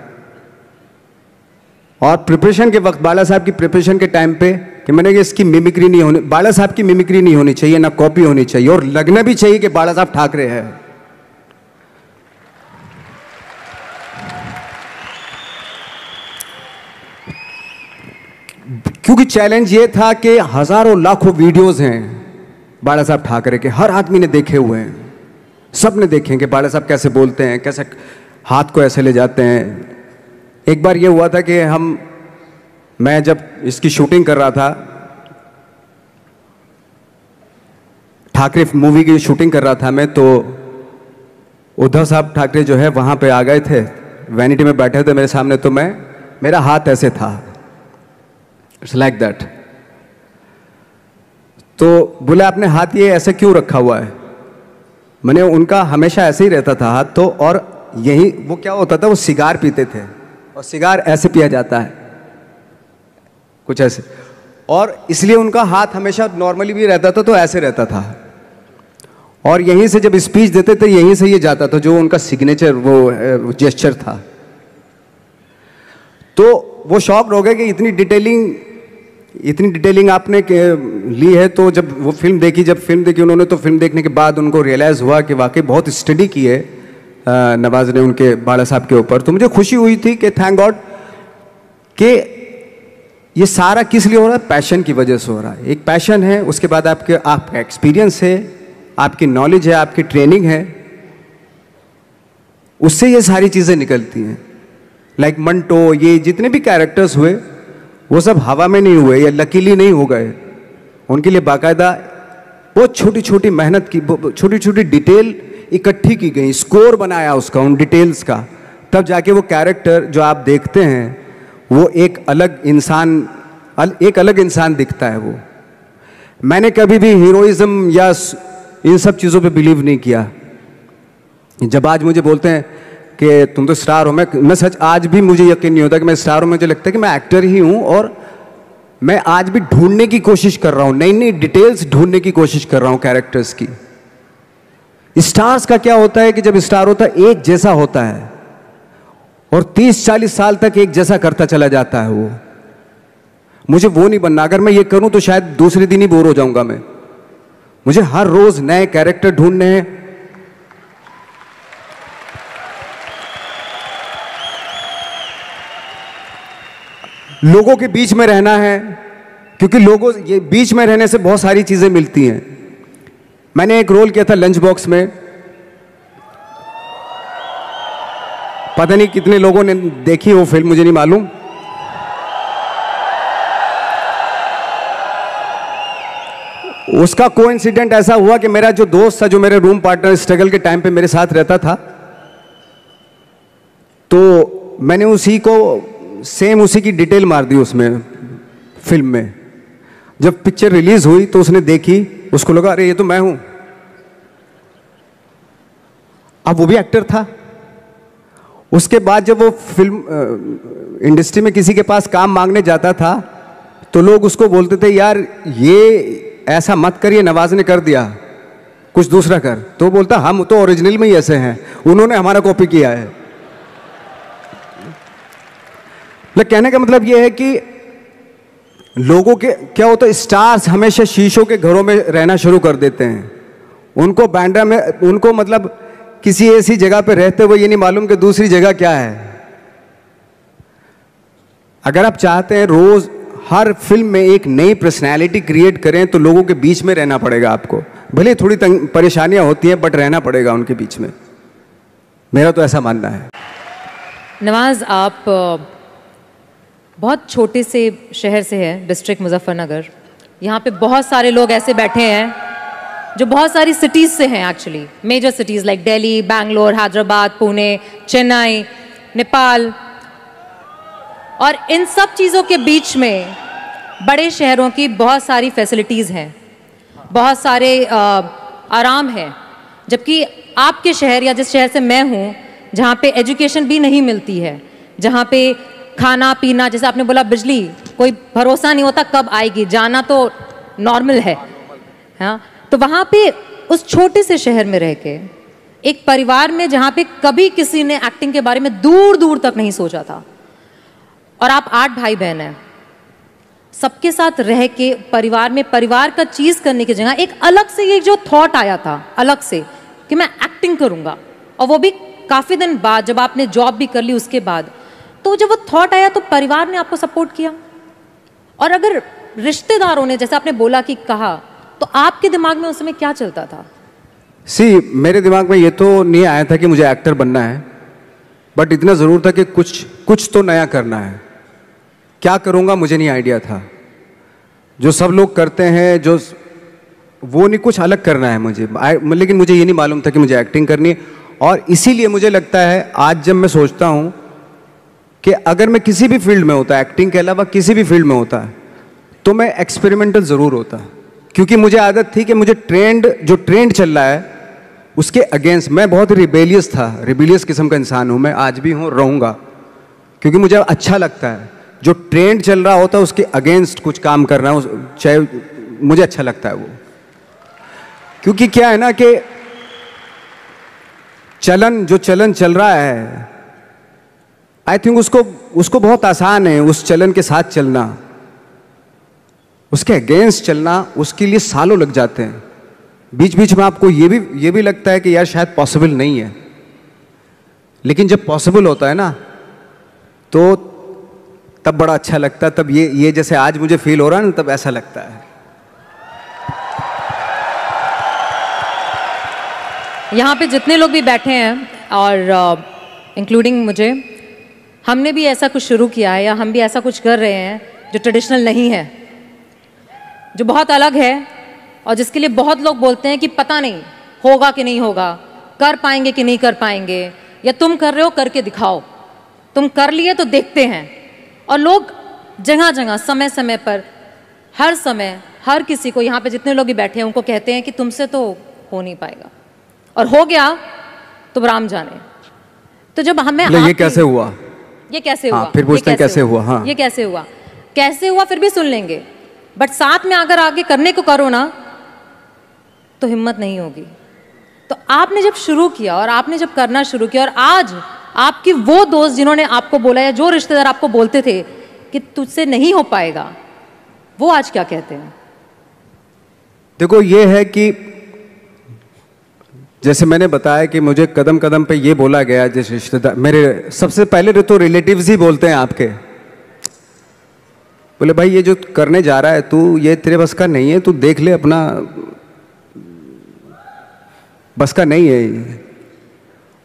और प्रिपरेशन के वक्त बाला साहब की प्रिपरेशन के टाइम पे कि मैंने कि इसकी मिमिक्री नहीं होनी, बाला साहब की मिमिक्री नहीं होनी चाहिए, ना कॉपी होनी चाहिए, और लगना भी चाहिए कि बाला साहब ठाकरे हैं। क्योंकि चैलेंज ये था कि हजारों लाखों वीडियोस हैं बाला साहब ठाकरे के, हर आदमी ने देखे हुए हैं, सब ने देखे कि बाला साहब कैसे बोलते हैं, कैसे हाथ को ऐसे ले जाते हैं। एक बार ये हुआ था कि मैं जब इसकी शूटिंग कर रहा था, ठाकरे मूवी की शूटिंग कर रहा था मैं, तो उद्धव साहब ठाकरे जो है वहाँ पे आ गए थे, वैनिटी में बैठे थे मेरे सामने, तो मेरा हाथ ऐसे था, इट्स लाइक दैट। तो बोले आपने हाथ ये ऐसे क्यों रखा हुआ है? मैंने उनका हमेशा ऐसे ही रहता था हाथ, तो और यही वो क्या होता था, वो सिगार पीते थे और सिगार ऐसे पिया जाता है कुछ ऐसे, और इसलिए उनका हाथ हमेशा नॉर्मली भी रहता था तो ऐसे रहता था, और यहीं से जब स्पीच देते थे यहीं से ये जाता था, जो उनका सिग्नेचर वो जेस्चर था। तो वो शॉक्ड हो गए कि इतनी डिटेलिंग आपने ली है। तो जब वो फिल्म देखी उन्होंने, तो फिल्म देखने के बाद उनको रियलाइज़ हुआ कि वाकई बहुत स्टडी की है नवाज ने उनके बाला साहब के ऊपर। तो मुझे खुशी हुई थी कि थैंक गॉड कि ये सारा किस लिए हो रहा है, पैशन की वजह से हो रहा है। एक पैशन है, उसके बाद आपका एक्सपीरियंस है, आपकी नॉलेज है, आपकी ट्रेनिंग है, उससे ये सारी चीज़ें निकलती हैं। लाइक मंटो, ये जितने भी कैरेक्टर्स हुए वो सब हवा में नहीं हुए या लकीली नहीं हो गए, उनके लिए बाकायदा बहुत छोटी छोटी मेहनत की, छोटी छोटी डिटेल इकट्ठी की गई, स्कोर बनाया उसका, उन डिटेल्स का, तब जाके वो कैरेक्टर जो आप देखते हैं वो एक अलग इंसान दिखता है। वो मैंने कभी भी हीरोइज्म या इन सब चीज़ों पे बिलीव नहीं किया। जब आज मुझे बोलते हैं कि तुम तो स्टार हो, मैं सच आज भी मुझे यकीन नहीं होता कि मैं स्टार हूँ। मुझे लगता है कि मैं एक्टर ही हूँ, और मैं आज भी ढूंढने की कोशिश कर रहा हूँ, नई नई डिटेल्स ढूंढने की कोशिश कर रहा हूँ कैरेक्टर्स की। स्टार्स का क्या होता है कि जब स्टार होता है एक जैसा होता है और 30-40 साल तक एक जैसा करता चला जाता है। वो मुझे वो नहीं बनना। अगर मैं ये करूं तो शायद दूसरे दिन ही बोर हो जाऊंगा मैं। मुझे हर रोज नए कैरेक्टर ढूंढने हैं। लोगों के बीच में रहना है, क्योंकि लोगों ये बीच में रहने से बहुत सारी चीजें मिलती हैं। मैंने एक रोल किया था लंच बॉक्स में, पता नहीं कितने लोगों ने देखी वो फिल्म, मुझे नहीं मालूम। उसका कोइंसिडेंट ऐसा हुआ कि मेरा जो दोस्त था, जो मेरे रूम पार्टनर स्ट्रगल के टाइम पे मेरे साथ रहता था, तो मैंने उसी की डिटेल मार दी उसमें फिल्म में। जब पिक्चर रिलीज हुई तो उसने देखी, उसको लगा अरे ये तो मैं हूं। अब वो भी एक्टर था। उसके बाद जब वो फिल्म इंडस्ट्री में किसी के पास काम मांगने जाता था तो लोग उसको बोलते थे यार ये ऐसा मत कर, ये नवाज ने कर दिया, कुछ दूसरा कर। तो बोलता हम तो ओरिजिनल में ही ऐसे हैं, उन्होंने हमारा कॉपी किया है। कहने का मतलब ये है कि लोगों के क्या होता है, स्टार्स हमेशा शीशों के घरों में रहना शुरू कर देते हैं। उनको बैंड्रा में, उनको मतलब किसी ऐसी जगह पे रहते हुए ये नहीं मालूम कि दूसरी जगह क्या है। अगर आप चाहते हैं रोज हर फिल्म में एक नई पर्सनैलिटी क्रिएट करें तो लोगों के बीच में रहना पड़ेगा आपको। भले थोड़ी परेशानियां होती हैं बट रहना पड़ेगा उनके बीच में। मेरा तो ऐसा मानना है। नवाज, आप बहुत छोटे से शहर से हैं, डिस्ट्रिक्ट मुजफ्फरनगर। यहाँ पे बहुत सारे लोग ऐसे बैठे हैं जो बहुत सारी सिटीज़ से हैं, actually major cities like Delhi, Bangalore, Hyderabad, Pune, Chennai, Nepal. और इन सब चीज़ों के बीच में बड़े शहरों की बहुत सारी फैसिलिटीज़ हैं, बहुत सारे आराम हैं। जबकि आपके शहर या जिस शहर से मैं हूँ, जहाँ पे एजुकेशन भी नहीं मिलती है, जहाँ पे खाना पीना, जैसे आपने बोला बिजली, कोई भरोसा नहीं होता कब आएगी, जाना तो नॉर्मल है। हाँ, तो वहाँ पे उस छोटे से शहर में रह के एक परिवार में जहां पे कभी किसी ने एक्टिंग के बारे में दूर दूर तक नहीं सोचा था, और आप 8 भाई बहन हैं, सबके साथ रह के परिवार में परिवार का चीज करने की जगह एक अलग से ये जो थॉट आया था अलग से कि मैं एक्टिंग करूंगा, और वो भी काफी दिन बाद जब आपने जॉब भी कर ली उसके बाद, तो जब वो थॉट आया तो परिवार ने आपको सपोर्ट किया। और अगर रिश्तेदारों ने, जैसे आपने बोला कि कहा, तो आपके दिमाग में उस समय क्या चलता था? मेरे दिमाग में ये तो नहीं आया था कि मुझे एक्टर बनना है, बट इतना जरूर था कि कुछ तो नया करना है। क्या करूंगा मुझे नहीं आइडिया था। जो सब लोग करते हैं जो वो नहीं, कुछ अलग करना है मुझे। लेकिन मुझे ये नहीं मालूम था कि मुझे एक्टिंग करनी है। और इसीलिए मुझे लगता है आज जब मैं सोचता हूँ कि अगर मैं किसी भी फील्ड में होता, एक्टिंग के अलावा किसी भी फील्ड में होता, तो मैं एक्सपेरिमेंटल ज़रूर होता। क्योंकि मुझे आदत थी कि मुझे जो ट्रेंड चल रहा है उसके अगेंस्ट, मैं बहुत रिबेलियस था, रिबेलियस किस्म का इंसान हूँ मैं, आज भी हूँ, रहूँगा। क्योंकि मुझे अच्छा लगता है जो ट्रेंड चल रहा होता है उसके अगेंस्ट कुछ काम करना, चाहे मुझे अच्छा लगता है वो। क्योंकि क्या है ना कि जो चलन चल रहा है, आई थिंक उसको बहुत आसान है उस चलन के साथ चलना। उसके अगेंस्ट चलना, उसके लिए सालों लग जाते हैं। बीच बीच में आपको ये भी लगता है कि यार शायद पॉसिबल नहीं है, लेकिन जब पॉसिबल होता है ना तो तब बड़ा अच्छा लगता है। तब ये जैसे आज मुझे फील हो रहा है ना, तब ऐसा लगता है। यहाँ पे जितने लोग भी बैठे हैं और इंक्लूडिंग मुझे, हमने भी ऐसा कुछ शुरू किया है या हम भी ऐसा कुछ कर रहे हैं जो ट्रेडिशनल नहीं है, जो बहुत अलग है, और जिसके लिए बहुत लोग बोलते हैं कि पता नहीं होगा कि नहीं होगा, कर पाएंगे कि नहीं कर पाएंगे, या तुम कर रहे हो करके दिखाओ, तुम कर लिए तो देखते हैं। और लोग जगह जगह समय समय पर हर समय हर किसी को, यहाँ पे जितने लोग भी बैठे हैं उनको कहते हैं कि तुमसे तो हो नहीं पाएगा, और हो गया तो राम जाने। तो जब हमें ये कैसे हुआ, ये कैसे हुआ, फिर पूछते हैं कैसे हुआ, हाँ ये कैसे हुआ फिर भी सुन लेंगे, बट साथ में अगर आगे करने को करो ना तो हिम्मत नहीं होगी। तो आपने जब शुरू किया और आपने जब करना शुरू किया, और आज आपकी वो दोस्त जिन्होंने आपको बोला या जो रिश्तेदार आपको बोलते थे कि तुझसे नहीं हो पाएगा, वो आज क्या कहते हैं? देखो ये है कि जैसे मैंने बताया कि मुझे कदम कदम पे ये बोला गया, जैसे रिश्तेदार मेरे सबसे पहले तो रिलेटिव्स ही बोलते हैं आपके, बोले भाई ये जो करने जा रहा है तू, ये तेरे बस का नहीं है, तू देख ले, अपना बस का नहीं है ये।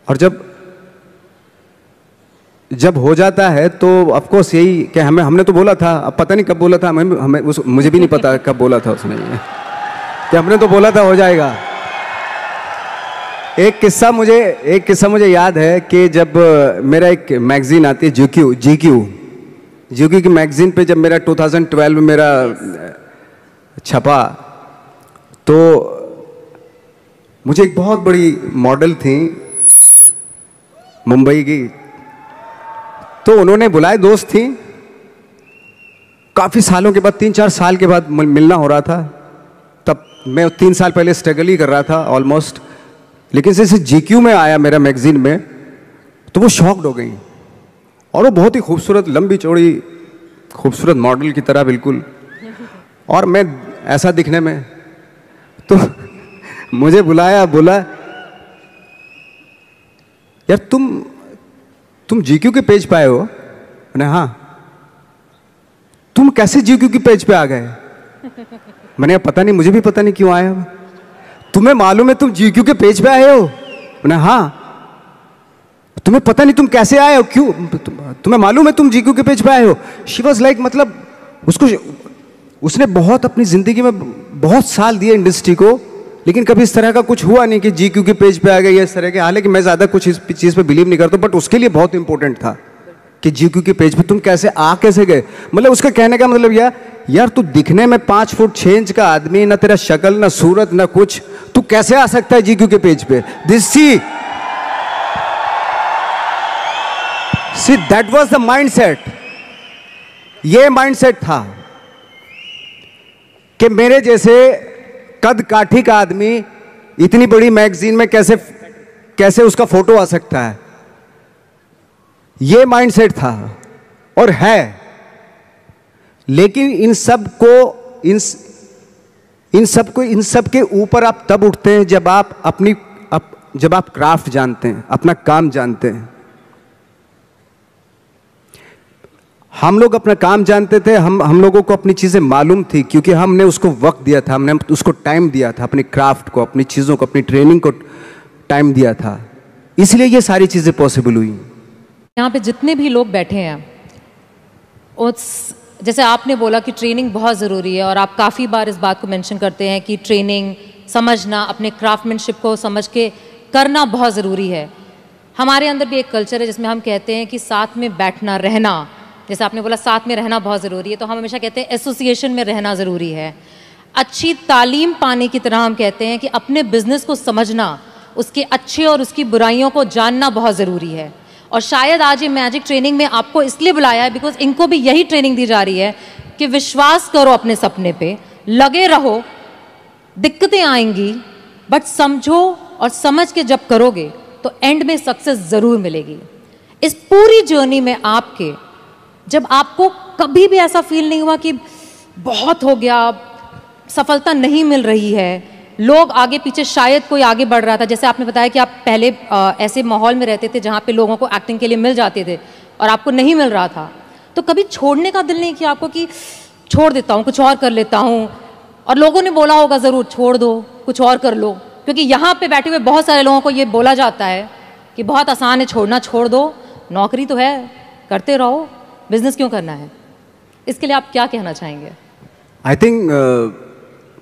और जब हो जाता है तो ऑफ कोर्स यही कि हमने तो बोला था, अब पता नहीं कब बोला था, मुझे भी नहीं पता कब बोला था उसने ये, कि हमने तो बोला था हो जाएगा। एक किस्सा मुझे याद है कि जब मेरा एक मैगजीन आती है जीक्यू की मैगजीन पे जब मेरा 2012 में मेरा छपा, तो मुझे एक बहुत बड़ी मॉडल थी मुंबई की, तो उन्होंने बुलाए, दोस्त थी, काफ़ी सालों के बाद, 3-4 साल के बाद मिलना हो रहा था। तब मैं 3 साल पहले स्ट्रगल ही कर रहा था ऑलमोस्ट, लेकिन जैसे जीक्यू में आया मेरा मैगजीन में, तो वो शॉक्ड हो गई। और वो बहुत ही खूबसूरत, लंबी चौड़ी खूबसूरत मॉडल की तरह बिल्कुल, और मैं ऐसा दिखने में, तो मुझे बुलाया, बोला यार तुम जीक्यू के पेज पे आए हो? मैंने हाँ। तुम कैसे जीक्यू के पेज पे आ गए? मैंने पता नहीं, मुझे भी पता नहीं क्यों आया। तुम्हें मालूम है तुम जीक्यू के पेज पे आए हो? मैंने हाँ। तुम्हें पता नहीं तुम कैसे आए हो, क्यों? तुम्हें मालूम है तुम जीक्यू के पेज पे आए हो? शी वॉज लाइक, मतलब उसने बहुत अपनी जिंदगी में बहुत साल दिए इंडस्ट्री को, लेकिन कभी इस तरह का कुछ हुआ नहीं कि जीक्यू के पेज पे आ गए या इस तरह के। हालांकि मैं ज्यादा कुछ इस चीज पे बिलीव नहीं करता, बट उसके लिए बहुत इंपॉर्टेंट था कि जीक्यू के पेज पे तुम कैसे गए। मतलब उसका कहने का मतलब यार तू दिखने में 5 फुट 6 इंच का आदमी, ना तेरा शक्ल, ना सूरत, ना कुछ, तू कैसे आ सकता है जीक्यू के पेज पे? See that was the mindset. ये माइंडसेट था कि मेरे जैसे कद काठी का आदमी इतनी बड़ी मैगजीन में कैसे कैसे उसका फोटो आ सकता है, ये माइंडसेट था और है। लेकिन इन सब के ऊपर आप तब उठते हैं जब आप क्राफ्ट जानते हैं, अपना काम जानते हैं। हम लोग अपना काम जानते थे, हम लोगों को अपनी चीजें मालूम थी, क्योंकि हमने उसको वक्त दिया था, हमने उसको टाइम दिया था, अपनी क्राफ्ट को, अपनी चीजों को, अपनी ट्रेनिंग को टाइम दिया था, इसलिए ये सारी चीजें पॉसिबल हुई। यहाँ पे जितने भी लोग बैठे हैं, जैसे आपने बोला कि ट्रेनिंग बहुत ज़रूरी है, और आप काफ़ी बार इस बात को मेंशन करते हैं कि ट्रेनिंग समझना, अपने क्राफ्टमैनशिप को समझ के करना बहुत ज़रूरी है। हमारे अंदर भी एक कल्चर है जिसमें हम कहते हैं कि साथ में बैठना, रहना, जैसे आपने बोला साथ में रहना बहुत ज़रूरी है, तो हम हमेशा कहते हैं एसोसिएशन में रहना ज़रूरी है। अच्छी तालीम पाने की तरह हम कहते हैं कि अपने बिजनेस को समझना, उसके अच्छे और उसकी बुराइयों को जानना बहुत ज़रूरी है। और शायद आज ये मैजिक ट्रेनिंग में आपको इसलिए बुलाया है बिकॉज इनको भी यही ट्रेनिंग दी जा रही है कि विश्वास करो अपने सपने पे, लगे रहो, दिक्कतें आएंगी, बट समझो और समझ के जब करोगे तो एंड में सक्सेस ज़रूर मिलेगी। इस पूरी जर्नी में आपके, जब आपको कभी भी ऐसा फील नहीं हुआ कि बहुत हो गया, सफलता नहीं मिल रही है, लोग आगे पीछे, शायद कोई आगे बढ़ रहा था, जैसे आपने बताया कि आप पहले ऐसे माहौल में रहते थे जहाँ पे लोगों को एक्टिंग के लिए मिल जाते थे और आपको नहीं मिल रहा था, तो कभी छोड़ने का दिल नहीं किया आपको कि छोड़ देता हूँ, कुछ और कर लेता हूँ? और लोगों ने बोला होगा ज़रूर, छोड़ दो, कुछ और कर लो, क्योंकि यहाँ पे बैठे हुए बहुत सारे लोगों को ये बोला जाता है कि बहुत आसान है छोड़ना, छोड़ दो, नौकरी तो है, करते रहो, बिजनेस क्यों करना है? इसके लिए आप क्या कहना चाहेंगे? आई थिंक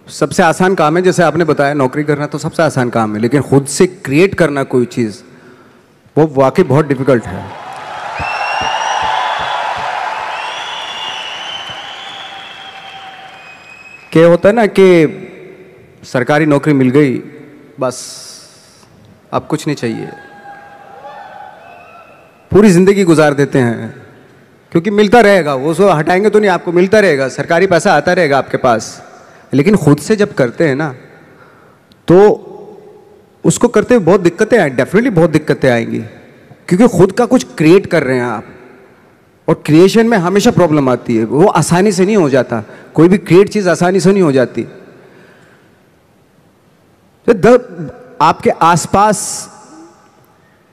सबसे आसान काम है, जैसे आपने बताया, नौकरी करना तो सबसे आसान काम है, लेकिन खुद से क्रिएट करना कोई चीज़, वो वाकई बहुत डिफिकल्ट है। क्या होता है ना कि सरकारी नौकरी मिल गई, बस अब कुछ नहीं चाहिए, पूरी जिंदगी गुजार देते हैं, क्योंकि मिलता रहेगा, वो सो हटाएंगे तो नहीं, आपको मिलता रहेगा, सरकारी पैसा आता रहेगा आपके पास। लेकिन खुद से जब करते हैं ना, तो उसको करते हुए बहुत दिक्कतें आए, डेफिनेटली बहुत दिक्कतें आएंगी, क्योंकि खुद का कुछ क्रिएट कर रहे हैं आप, और क्रिएशन में हमेशा प्रॉब्लम आती है, वो आसानी से नहीं हो जाता, कोई भी क्रिएट चीज़ आसानी से नहीं हो जाती। तो आपके आसपास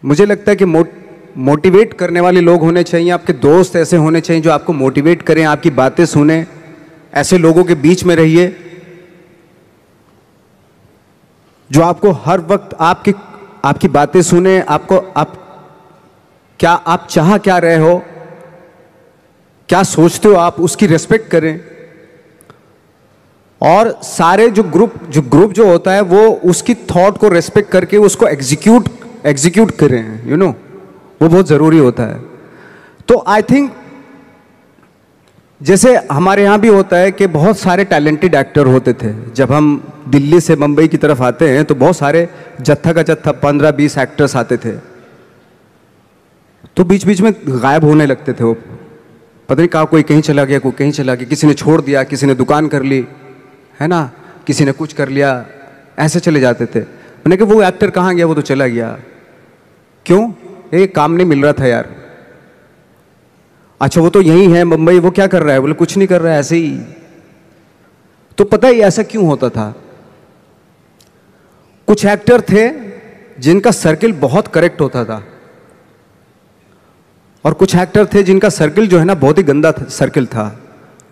मुझे लगता है कि मोटिवेट करने वाले लोग होने चाहिए, आपके दोस्त ऐसे होने चाहिए जो आपको मोटिवेट करें, आपकी बातें सुने, ऐसे लोगों के बीच में रहिए जो आपको हर वक्त आपकी बातें सुने, आप चाह क्या रहे हो, क्या सोचते हो, आप उसकी रेस्पेक्ट करें। और सारे जो ग्रुप जो होता है, वो उसकी थॉट को रेस्पेक्ट करके उसको एग्जीक्यूट करें, यू नो, वो बहुत ज़रूरी होता है। तो आई थिंक जैसे हमारे यहाँ भी होता है कि बहुत सारे टैलेंटेड एक्टर होते थे, जब हम दिल्ली से मुंबई की तरफ आते हैं तो बहुत सारे जत्था का जत्था 15-20 एक्टर्स आते थे, तो बीच बीच में गायब होने लगते थे वो, पता नहीं कहाँ, कोई कहीं चला गया, कोई कहीं चला गया, किसी ने छोड़ दिया, किसी ने दुकान कर ली, है ना, किसी ने कुछ कर लिया, ऐसे चले जाते थे। मैंने कहा वो एक्टर कहाँ गया, वो तो चला गया, क्यों? ये काम नहीं मिल रहा था यार। अच्छा वो तो यही है मुंबई, वो क्या कर रहा है? बोले कुछ नहीं कर रहा है, ऐसे ही। तो पता है ऐसा क्यों होता था? कुछ एक्टर थे जिनका सर्किल बहुत करेक्ट होता था, और कुछ एक्टर थे जिनका सर्किल जो है ना बहुत ही गंदा सर्किल था,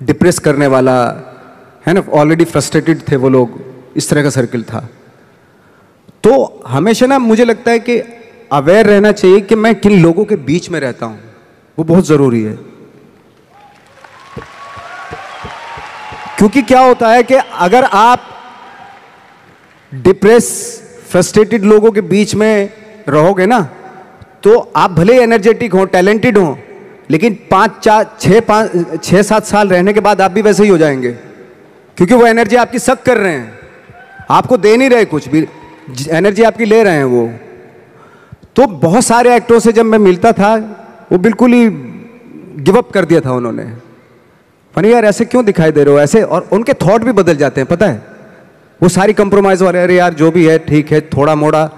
डिप्रेस करने वाला, है ना, ऑलरेडी फ्रस्ट्रेटेड थे वो लोग, इस तरह का सर्किल था। तो हमेशा ना मुझे लगता है कि अवेयर रहना चाहिए कि मैं किन लोगों के बीच में रहता हूं, वो बहुत जरूरी है। क्योंकि क्या होता है कि अगर आप डिप्रेस फ्रस्ट्रेटेड लोगों के बीच में रहोगे ना, तो आप भले एनर्जेटिक हो, टैलेंटेड हो, लेकिन 6-7 साल रहने के बाद आप भी वैसे ही हो जाएंगे, क्योंकि वो एनर्जी आपकी सक कर रहे हैं, आपको दे नहीं रहे, कुछ भी एनर्जी आपकी ले रहे हैं वो। तो बहुत सारे एक्टरों से जब मैं मिलता था, वो बिल्कुल ही गिव अप कर दिया था उन्होंने, फनी यार ऐसे क्यों दिखाई दे रहे हो ऐसे, और उनके थॉट भी बदल जाते हैं, पता है, वो सारी कंप्रोमाइज वाले, अरे यार जो भी है ठीक है, थोड़ा मोड़ा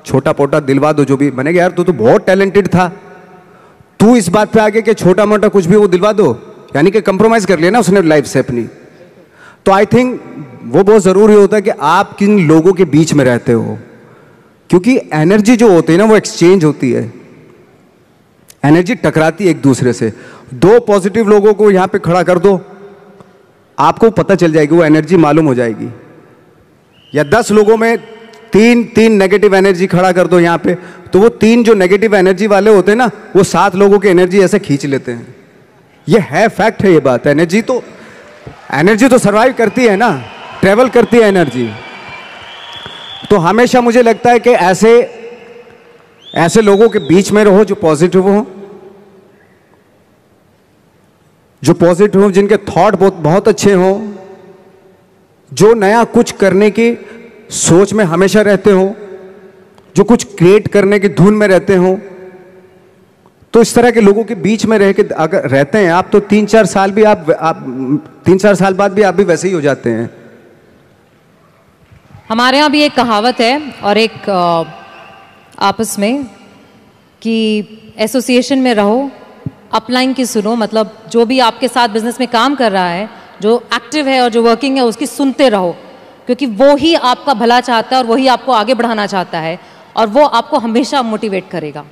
छोटा पोटा दिलवा दो जो भी बनेगा। यार तू तो बहुत टैलेंटेड था, तू इस बात पे आगे कि छोटा मोटा कुछ भी वो दिलवा दो, यानी कि कंप्रोमाइज कर लिया ना उसने लाइफ से अपनी। तो आई थिंक वो बहुत ज़रूरी होता है कि आप किन लोगों के बीच में रहते हो, क्योंकि एनर्जी जो होती है ना वो एक्सचेंज होती है, एनर्जी टकराती है एक दूसरे से। 2 पॉजिटिव लोगों को यहाँ पे खड़ा कर दो, आपको पता चल जाएगी, वो एनर्जी मालूम हो जाएगी। या 10 लोगों में 3 नेगेटिव एनर्जी खड़ा कर दो यहाँ पे, तो वो 3 जो नेगेटिव एनर्जी वाले होते हैं ना, वो 7 लोगों की एनर्जी ऐसे खींच लेते हैं। ये है, फैक्ट है ये बात। एनर्जी तो सर्वाइव करती है ना, ट्रेवल करती है एनर्जी। तो हमेशा मुझे लगता है कि ऐसे लोगों के बीच में रहो जो पॉजिटिव हो, जिनके थॉट बहुत अच्छे हों, जो नया कुछ करने की सोच में हमेशा रहते हो, जो कुछ क्रिएट करने की धुन में रहते हो। तो इस तरह के लोगों के बीच में रह के अगर रहते हैं आप, तो 3-4 साल भी आप 3-4 साल बाद भी आप भी वैसे ही हो जाते हैं। हमारे यहाँ भी एक कहावत है और एक आपस में कि एसोसिएशन में रहो, अपलाइन की सुनो। मतलब जो भी आपके साथ बिजनेस में काम कर रहा है, जो एक्टिव है और जो वर्किंग है, उसकी सुनते रहो, क्योंकि वो ही आपका भला चाहता है और वही आपको आगे बढ़ाना चाहता है और वो आपको हमेशा मोटिवेट करेगा।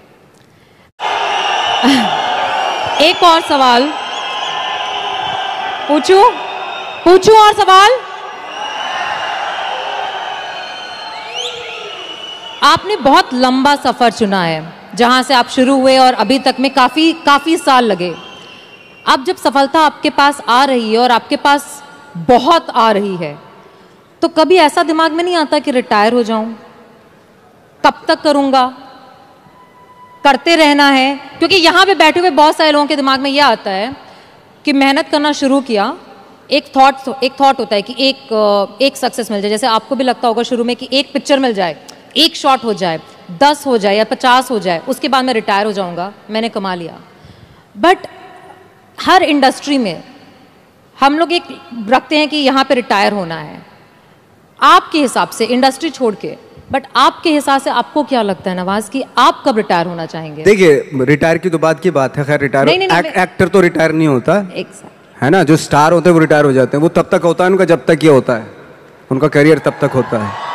एक और सवाल पूछूं और सवाल। आपने बहुत लंबा सफर चुना है, जहां से आप शुरू हुए और अभी तक में काफी साल लगे। अब जब सफलता आपके पास आ रही है और आपके पास बहुत आ रही है, तो कभी ऐसा दिमाग में नहीं आता कि रिटायर हो जाऊं, कब तक करूंगा, करते रहना है? क्योंकि यहाँ पे बैठे हुए बहुत सारे लोगों के दिमाग में यह आता है कि मेहनत करना शुरू किया, एक थॉट होता है कि एक सक्सेस मिल जाए। जैसे आपको भी लगता होगा शुरू में कि एक पिक्चर मिल जाए, एक शॉट हो जाए, 10 हो जाए या 50 हो जाए, उसके बाद मैं रिटायर हो जाऊंगा, मैंने कमा लिया। बट हर इंडस्ट्री में हम लोग एक रखते हैं कि यहाँ पे रिटायर होना है। आपके हिसाब से इंडस्ट्री छोड़ के, बट आपके हिसाब से आपको क्या लगता है नवाज कि आप कब रिटायर होना चाहेंगे? देखिए, रिटायर की तो बात की बात है, खैर रिटायर एक्टर तो रिटायर नहीं होता है ना, जो स्टार होते हैं वो रिटायर हो जाते हैं। वो तब तक होता है उनका जब तक ये होता है, उनका करियर तब तक होता है।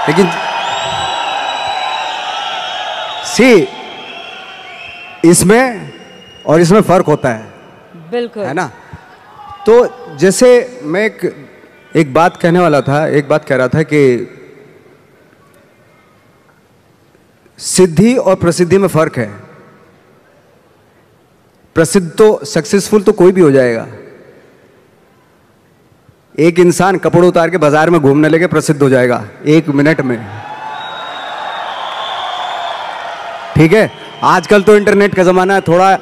लेकिन इसमें और इसमें फर्क होता है, बिल्कुल, है ना। तो जैसे मैं एक बात कहने वाला था, एक बात कह रहा था कि सिद्धि और प्रसिद्धि में फर्क है। प्रसिद्ध तो सक्सेसफुल तो कोई भी हो जाएगा। एक इंसान कपड़े उतार के बाजार में घूमने लगे प्रसिद्ध हो जाएगा 1 मिनट में, ठीक है। आजकल तो इंटरनेट का जमाना है, थोड़ा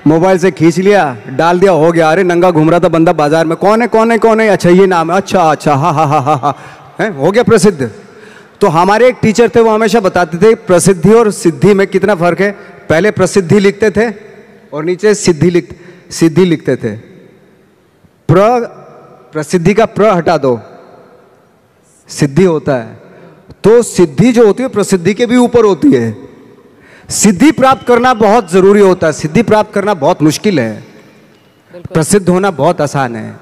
मोबाइल से खींच लिया, डाल दिया, हो गया। अरे नंगा घूम रहा था बंदा बाजार में, कौन है, अच्छा ये नाम है, अच्छा, हा है, हो गया प्रसिद्ध। तो हमारे एक टीचर थे, वो हमेशा बताते थे प्रसिद्धि और सिद्धि में कितना फर्क है। पहले प्रसिद्धि लिखते थे और नीचे सिद्धि लिखते थे। प्रसिद्धि का प्र हटा दो, सिद्धि होता है। तो सिद्धि जो होती है प्रसिद्धि के भी ऊपर होती है। सिद्धि प्राप्त करना बहुत जरूरी होता है, सिद्धि प्राप्त करना बहुत मुश्किल है, प्रसिद्ध होना बहुत आसान है।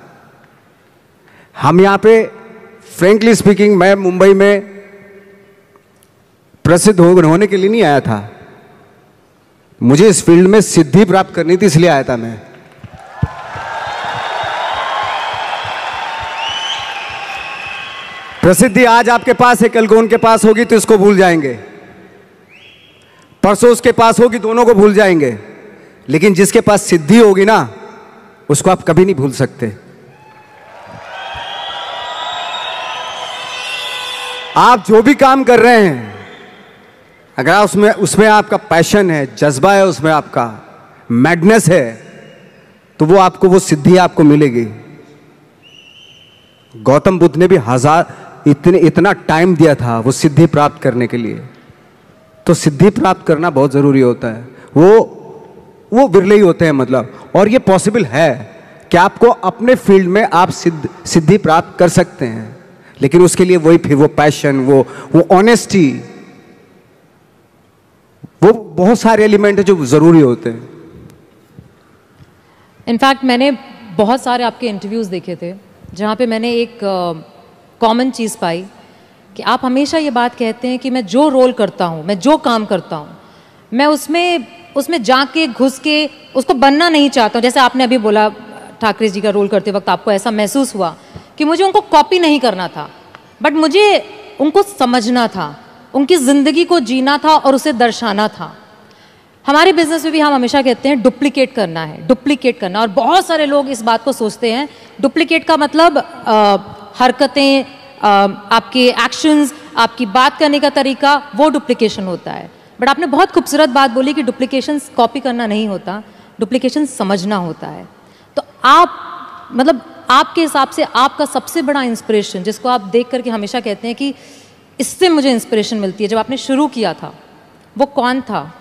हम यहाँ पे फ्रेंकली स्पीकिंग, मैं मुंबई में प्रसिद्ध होने के लिए नहीं आया था, मुझे इस फील्ड में सिद्धि प्राप्त करनी थी, इसलिए आया था मैं। प्रसिद्धि आज आपके पास है, कल को उनके पास होगी तो इसको भूल जाएंगे, परसों उसके पास होगी, दोनों को भूल जाएंगे। लेकिन जिसके पास सिद्धि होगी ना, उसको आप कभी नहीं भूल सकते। आप जो भी काम कर रहे हैं, अगर उसमें आपका पैशन है, जज्बा है, उसमें आपका मैडनेस है, तो वो आपको, वो सिद्धि आपको मिलेगी। गौतम बुद्ध ने भी इतना टाइम दिया था वो सिद्धि प्राप्त करने के लिए। तो सिद्धि प्राप्त करना बहुत जरूरी होता है। वो विरले ही होते हैं, मतलब। और ये पॉसिबल है कि आपको अपने फील्ड में आप सिद्धि प्राप्त कर सकते हैं। लेकिन उसके लिए वही फिर वो पैशन, वो ऑनेस्टी, वो बहुत सारे एलिमेंट है जो जरूरी होते हैं। इनफैक्ट मैंने बहुत सारे आपके इंटरव्यूज़ देखे थे जहाँ पे मैंने एक कॉमन चीज़ पाई कि आप हमेशा ये बात कहते हैं कि मैं जो रोल करता हूँ, मैं जो काम करता हूँ, मैं उसमें जाके घुस के उसको बनना नहीं चाहता हूँ। जैसे आपने अभी बोला ठाकरे जी का रोल करते वक्त आपको ऐसा महसूस हुआ कि मुझे उनको कॉपी नहीं करना था, बट मुझे उनको समझना था, उनकी ज़िंदगी को जीना था और उसे दर्शाना था। हमारे बिजनेस में भी हम हमेशा कहते हैं डुप्लीकेट करना है, डुप्लीकेट करना, और बहुत सारे लोग इस बात को सोचते हैं। डुप्लीकेट का मतलब हरकतें, आपके एक्शंस, आपकी बात करने का तरीका, वो डुप्लीकेशन होता है। बट आपने बहुत खूबसूरत बात बोली कि डुप्लीकेशन कॉपी करना नहीं होता, डुप्लीकेशन समझना होता है। तो आप मतलब आपके हिसाब से आपका सबसे बड़ा इंस्पिरेशन, जिसको आप देख करके हमेशा कहते हैं कि इससे मुझे इंस्पिरेशन मिलती है, जब आपने शुरू किया था, वो कौन था?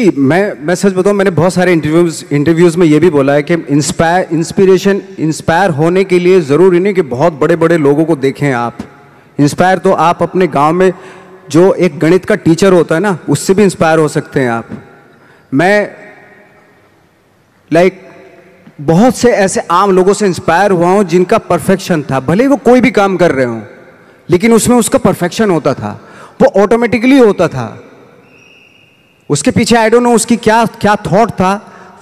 मैं सच बताऊं, मैंने बहुत सारे इंटरव्यूज में ये भी बोला है कि इंस्पायर होने के लिए ज़रूरी नहीं कि बहुत बड़े बड़े लोगों को देखें आप। इंस्पायर तो आप अपने गांव में जो एक गणित का टीचर होता है ना, उससे भी इंस्पायर हो सकते हैं आप। मैं बहुत से ऐसे आम लोगों से इंस्पायर हुआ हूं जिनका परफेक्शन था, भले ही वो कोई भी काम कर रहे हों, लेकिन उसमें उसका परफेक्शन होता था, वो ऑटोमेटिकली होता था। उसके पीछे आई डोंट नो उसकी क्या क्या थॉट था।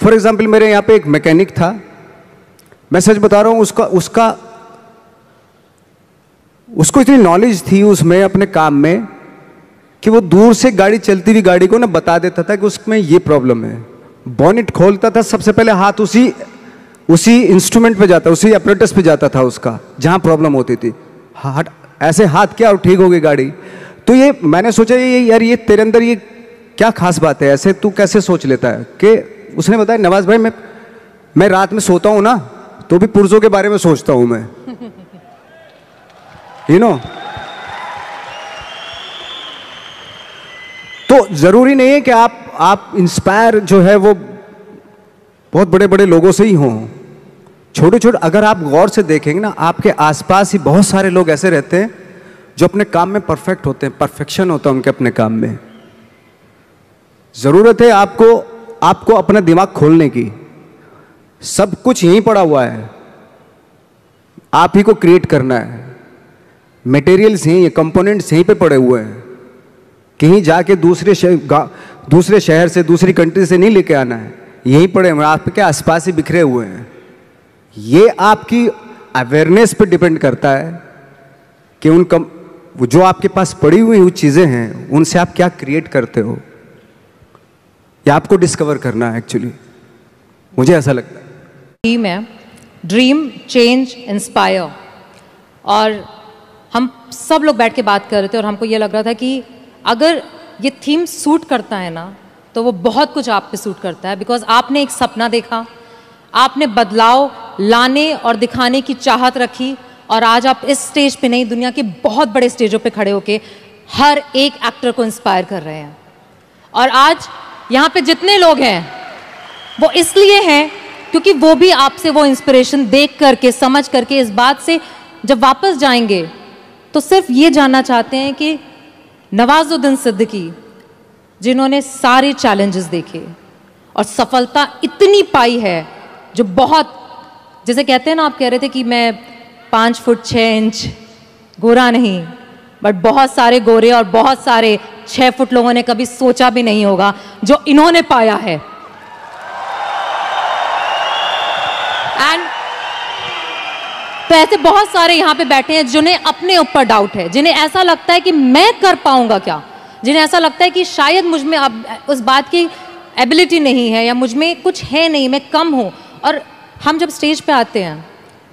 फॉर एग्जाम्पल, मेरे यहाँ पे एक मैकेनिक था, मैं सच बता रहा हूँ, उसको इतनी नॉलेज थी उसमें अपने काम में कि वो दूर से गाड़ी चलती हुई गाड़ी को ना बता देता था कि उसमें ये प्रॉब्लम है। बॉनेट खोलता था, सबसे पहले हाथ उसी इंस्ट्रूमेंट पे जाता, उसी ऑपरेटर्स पे जाता था उसका, जहां प्रॉब्लम होती थी। ऐसे हाथ किया और ठीक हो गई गाड़ी। तो ये मैंने सोचा यार ये तेरे अंदर ये क्या खास बात है, ऐसे तू कैसे सोच लेता है? कि उसने बताया, नवाज भाई मैं रात में सोता हूं ना तो भी पुर्जों के बारे में सोचता हूं मैं, यू नो। तो जरूरी नहीं है कि आप इंस्पायर जो है वो बहुत बड़े बड़े लोगों से ही हों। छोटे छोटे अगर आप गौर से देखेंगे ना, आपके आसपास ही बहुत सारे लोग ऐसे रहते हैं जो अपने काम में परफेक्ट होते हैं, परफेक्शन होता है उनके अपने काम में। जरूरत है आपको अपना दिमाग खोलने की। सब कुछ यहीं पड़ा हुआ है, आप ही को क्रिएट करना है। मटेरियल्स यहीं, कंपोनेंट्स यहीं पे पड़े हुए हैं। कहीं जाके दूसरे शहर से, दूसरी कंट्री से नहीं लेके आना है, यहीं पड़े हैं, आपके आसपास ही बिखरे हुए हैं। ये आपकी अवेयरनेस पे डिपेंड करता है कि जो आपके पास पड़ी हुई चीज़ें हैं उनसे आप क्या क्रिएट करते हो, या आपको डिस्कवर करना है। एक्चुअली मुझे ऐसा लगता है। टीम है ड्रीम, चेंज, इंस्पायर, और हम सब लोग बैठ के बात कर रहे थे और हमको ये लग रहा था कि अगर ये थीम सूट करता है ना, तो वो बहुत कुछ आप पे सूट करता है। बिकॉज आपने एक सपना देखा, आपने बदलाव लाने और दिखाने की चाहत रखी, और आज आप इस स्टेज पे नहीं, दुनिया के बहुत बड़े स्टेजों पे खड़े होके हर एक एक्टर को इंस्पायर कर रहे हैं। और आज यहाँ पे जितने लोग हैं वो इसलिए हैं क्योंकि वो भी आपसे वो इंस्पिरेशन देख करके, समझ करके, इस बात से जब वापस जाएंगे तो सिर्फ ये जानना चाहते हैं कि नवाजुद्दीन सिद्दीकी, जिन्होंने सारे चैलेंजेस देखे और सफलता इतनी पाई है, जो बहुत, जैसे कहते हैं ना, आप कह रहे थे कि मैं 5 फुट 6 इंच गोरा नहीं, बट बहुत सारे गोरे और बहुत सारे 6 फुट लोगों ने कभी सोचा भी नहीं होगा जो इन्होंने पाया है। एंड तो ऐसे बहुत सारे यहाँ पे बैठे हैं जिन्हें अपने ऊपर डाउट है, जिन्हें ऐसा लगता है कि मैं कर पाऊंगा क्या, जिन्हें ऐसा लगता है कि शायद मुझ में अब उस बात की एबिलिटी नहीं है, या मुझ में कुछ है नहीं, मैं कम हूँ। और हम जब स्टेज पे आते हैं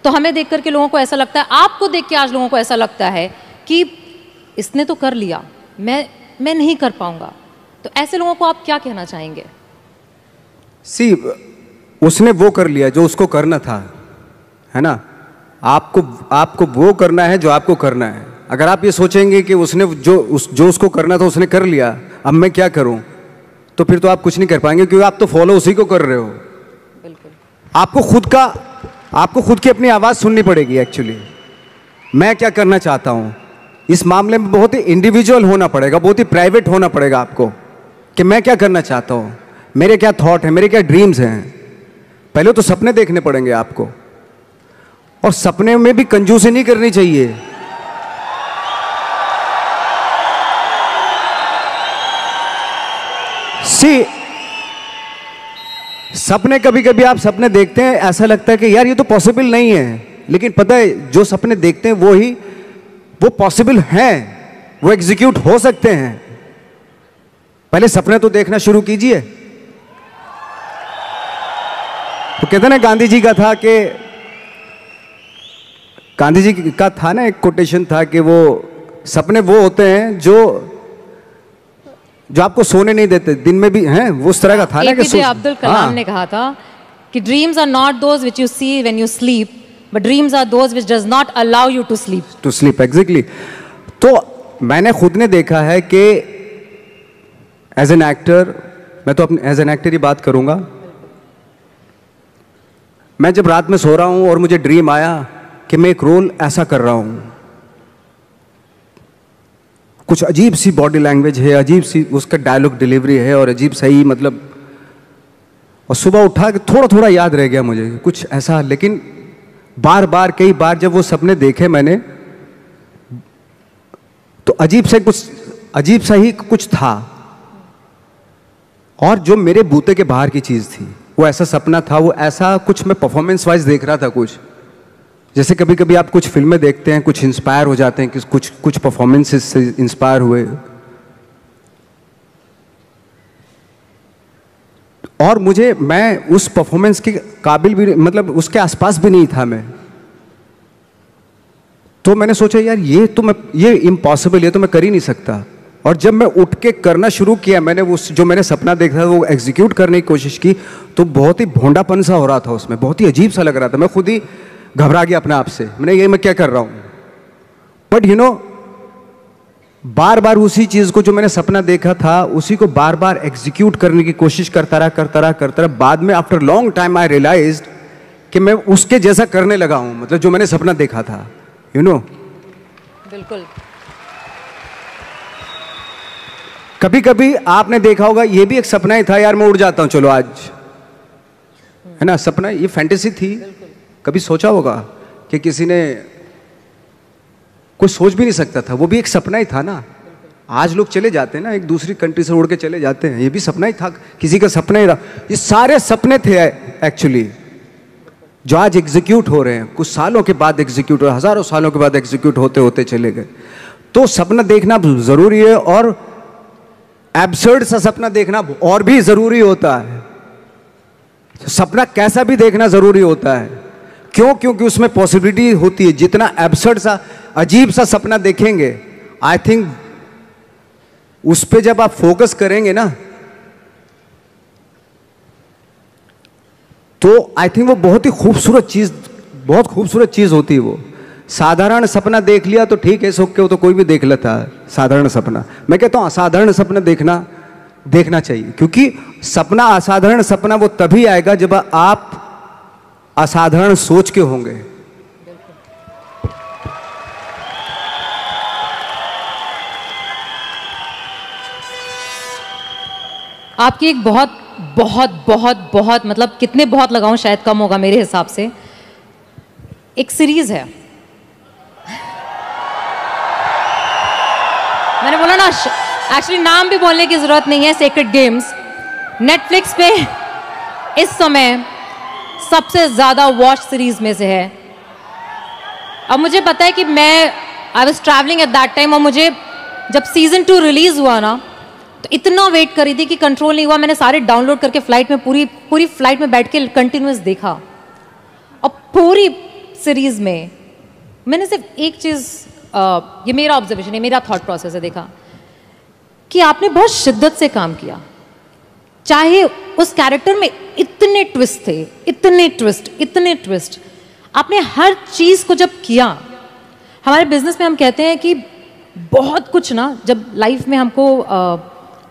तो हमें देख करके लोगों को ऐसा लगता है, आपको देख के आज लोगों को ऐसा लगता है कि इसने तो कर लिया, मैं नहीं कर पाऊंगा। तो ऐसे लोगों को आप क्या कहना चाहेंगे? उसने वो कर लिया जो उसको करना था, है ना। आपको वो करना है जो आपको करना है। अगर आप ये सोचेंगे कि उसने जो उसको करना था उसने कर लिया, अब मैं क्या करूं, तो फिर तो आप कुछ नहीं कर पाएंगे, क्योंकि आप तो फॉलो उसी को कर रहे हो। बिल्कुल। आपको खुद की अपनी आवाज सुननी पड़ेगी एक्चुअली। मैं क्या करना चाहता हूं, इस मामले में बहुत ही इंडिविजुअल होना पड़ेगा, बहुत ही प्राइवेट होना पड़ेगा आपको कि मैं क्या करना चाहता हूं, मेरे क्या थॉट हैं, मेरे क्या ड्रीम्स हैं। पहले तो सपने देखने पड़ेंगे आपको, और सपने में भी कंजूसी नहीं करनी चाहिए। सी सपने, कभी कभी आप सपने देखते हैं, ऐसा लगता है कि यार ये तो पॉसिबल नहीं है, लेकिन पता है जो सपने देखते हैं वो पॉसिबल हैं, वो एग्जीक्यूट हो सकते हैं। पहले सपने तो देखना शुरू कीजिए। तो कहते हैं ना, गांधी जी का था ना, एक कोटेशन था कि वो सपने वो होते हैं जो आपको सोने नहीं देते, दिन में भी हैं, वो उस तरह का था ना कि APJ अब्दुल कलाम ने कहा था कि dreams are not those which you see when you sleep, but dreams are those which does not allow you to sleep. Exactly. तो मैंने खुद ने देखा है कि एज एन एक्टर, मैं तो अपने एज एन एक्टर ही बात करूंगा, मैं जब रात में सो रहा हूं और मुझे ड्रीम आया कि मैं एक रोल ऐसा कर रहा हूं, कुछ अजीब सी बॉडी लैंग्वेज है, अजीब सी उसका डायलॉग डिलीवरी है, और अजीब सही मतलब, और सुबह उठा के थोड़ा थोड़ा याद रह गया मुझे कुछ ऐसा। लेकिन बार बार कई बार जब वो सपने देखे मैंने, तो अजीब सा ही कुछ था, और जो मेरे बूते के बाहर की चीज थी, वो ऐसा सपना था, वो ऐसा कुछ मैं परफॉर्मेंस वाइज देख रहा था। कुछ जैसे कभी कभी आप कुछ फिल्में देखते हैं, कुछ इंस्पायर हो जाते हैं, कुछ परफॉर्मेंसेस से इंस्पायर हुए, और मैं उस परफॉर्मेंस के काबिल भी, मतलब उसके आसपास भी नहीं था मैं। तो मैंने सोचा यार ये इम्पॉसिबल, ये तो मैं कर ही नहीं सकता। और जब मैं उठ के करना शुरू किया, मैंने जो मैंने सपना देखा था वो एग्जीक्यूट करने की कोशिश की, तो बहुत ही भोंडापन सा हो रहा था उसमें, बहुत ही अजीब सा लग रहा था। मैं खुद ही घबरा गया अपने आप से, मैं क्या कर रहा हूं। बट बार बार उसी चीज को, जो मैंने सपना देखा था, उसी को बार बार एग्जीक्यूट करने की कोशिश करता रहा। बाद में after long time I realised कि मैं उसके जैसा करने लगा हूं, मतलब जो मैंने सपना देखा था। बिल्कुल। कभी कभी आपने देखा होगा, ये भी एक सपना ही था यार, मैं उड़ जाता हूं चलो आज, है ना, सपना, ये फैंटेसी थी। कभी सोचा होगा कि किसी ने, कोई सोच भी नहीं सकता था, वो भी एक सपना ही था ना। आज लोग चले जाते हैं ना, एक दूसरी कंट्री से उड़ के चले जाते हैं, ये भी सपना ही था, किसी का सपना ही रहा। ये सारे सपने थे एक्चुअली, जो आज एग्जीक्यूट हो रहे हैं, कुछ सालों के बाद एग्जीक्यूट हो, हजारों सालों के बाद एग्जीक्यूट होते होते चले गए। तो सपना देखना जरूरी है, और एब्सर्ड सा सपना देखना और भी जरूरी होता है। सपना कैसा भी देखना जरूरी होता है। क्यों? क्योंकि उसमें पॉसिबिलिटी होती है। जितना एब्सर्ड सा, अजीब सा सपना देखेंगे, आई थिंक उस पे जब आप फोकस करेंगे ना, तो आई थिंक वो बहुत खूबसूरत चीज होती है। वो साधारण सपना देख लिया तो ठीक है, सो के वो तो कोई भी देख लेता है साधारण सपना। मैं कहता हूं असाधारण सपना देखना चाहिए, क्योंकि सपना, असाधारण सपना वो तभी आएगा जब आप असाधारण सोच के होंगे। आपकी एक बहुत बहुत बहुत बहुत, मतलब कितने बहुत लगाऊं शायद कम होगा मेरे हिसाब से, एक सीरीज है, मैंने बोला ना, एक्चुअली नाम भी बोलने की जरूरत नहीं है, सेक्रेड गेम्स। नेटफ्लिक्स पे इस समय सबसे ज्यादा वॉच सीरीज में से है। अब मुझे पता है कि I was travelling at that time, और मुझे जब सीजन 2 रिलीज हुआ ना, तो इतना वेट करी थी कि कंट्रोल नहीं हुआ। मैंने सारे डाउनलोड करके फ्लाइट में, पूरी फ्लाइट में बैठ के कंटिन्यूस देखा। और पूरी सीरीज में मैंने सिर्फ एक चीज, ये मेरा ऑब्जर्वेशन है, मेरा थॉट प्रोसेस है, देखा कि आपने बहुत शिद्दत से काम किया। चाहे उस कैरेक्टर में इतने ट्विस्ट थे, इतने ट्विस्ट, आपने हर चीज को जब किया। हमारे बिजनेस में हम कहते हैं कि बहुत कुछ ना, जब लाइफ में हमको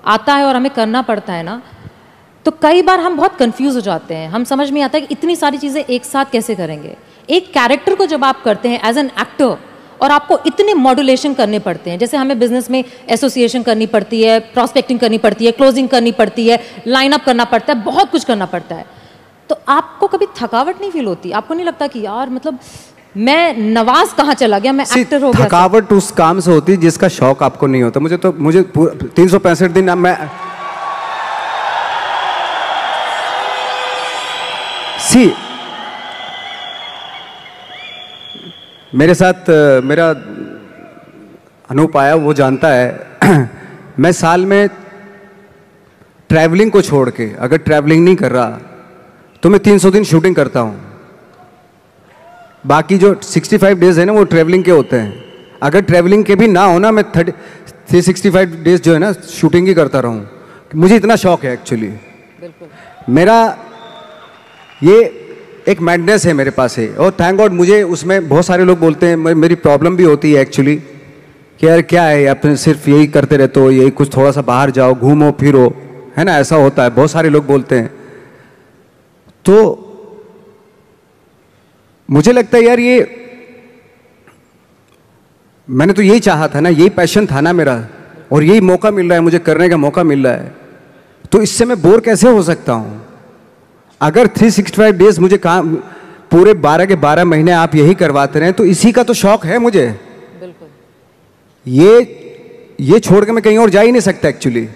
आता है और हमें करना पड़ता है ना, तो कई बार हम बहुत कंफ्यूज हो जाते हैं। हम समझ में आता है कि इतनी सारी चीजें एक साथ कैसे करेंगे। एक कैरेक्टर को जब आप करते हैं एज एन एक्टर, और आपको इतने मॉड्यूलेशन करने पड़ते हैं। जैसे हमें बिजनेस में एसोसिएशन करनी पड़ती है, प्रॉस्पेक्टिंग करनी पड़ती है, क्लोजिंग करनी पड़ती है, लाइनअप करना पड़ता है, बहुत कुछ करना पड़ता है। तो आपको कभी थकावट नहीं फील होती? आपको नहीं लगता कि यार मतलब मैं नवाज कहाँ चला गया, मैं एक्टर हो गया? थकावट उस काम से होती है जिसका शौक आपको नहीं होता। मुझे 365 दिन मैं मेरे साथ मेरा अनूप आया, वो जानता है मैं साल में ट्रैवलिंग को छोड़ के, अगर ट्रैवलिंग नहीं कर रहा तो मैं 300 दिन शूटिंग करता हूँ। बाकी जो 65 डेज है ना वो ट्रैवलिंग के होते हैं। अगर ट्रैवलिंग के भी ना हो ना, मैं 365 डेज जो है ना शूटिंग ही करता रहूँ। मुझे इतना शौक है एक्चुअली। मेरा ये एक मैडनेस है मेरे पास है, और थैंक गॉड मुझे उसमें बहुत सारे लोग बोलते हैं, मेरी प्रॉब्लम भी होती है एक्चुअली कि यार क्या है आप सिर्फ यही करते रहते हो, यही कुछ थोड़ा सा बाहर जाओ, घूमो फिरो, है ना, ऐसा होता है, बहुत सारे लोग बोलते हैं। तो मुझे लगता है यार ये मैंने तो यही चाहा था ना, यही पैशन था ना मेरा, और यही मौका मिल रहा है मुझे, करने का मौका मिल रहा है, तो इससे मैं बोर कैसे हो सकता हूं? अगर 365 डेज मुझे काम पूरे 12 के 12 महीने आप यही करवाते रहे तो इसी का तो शौक है मुझे। बिल्कुल। ये छोड़ के मैं कहीं और जा ही नहीं सकता एक्चुअली।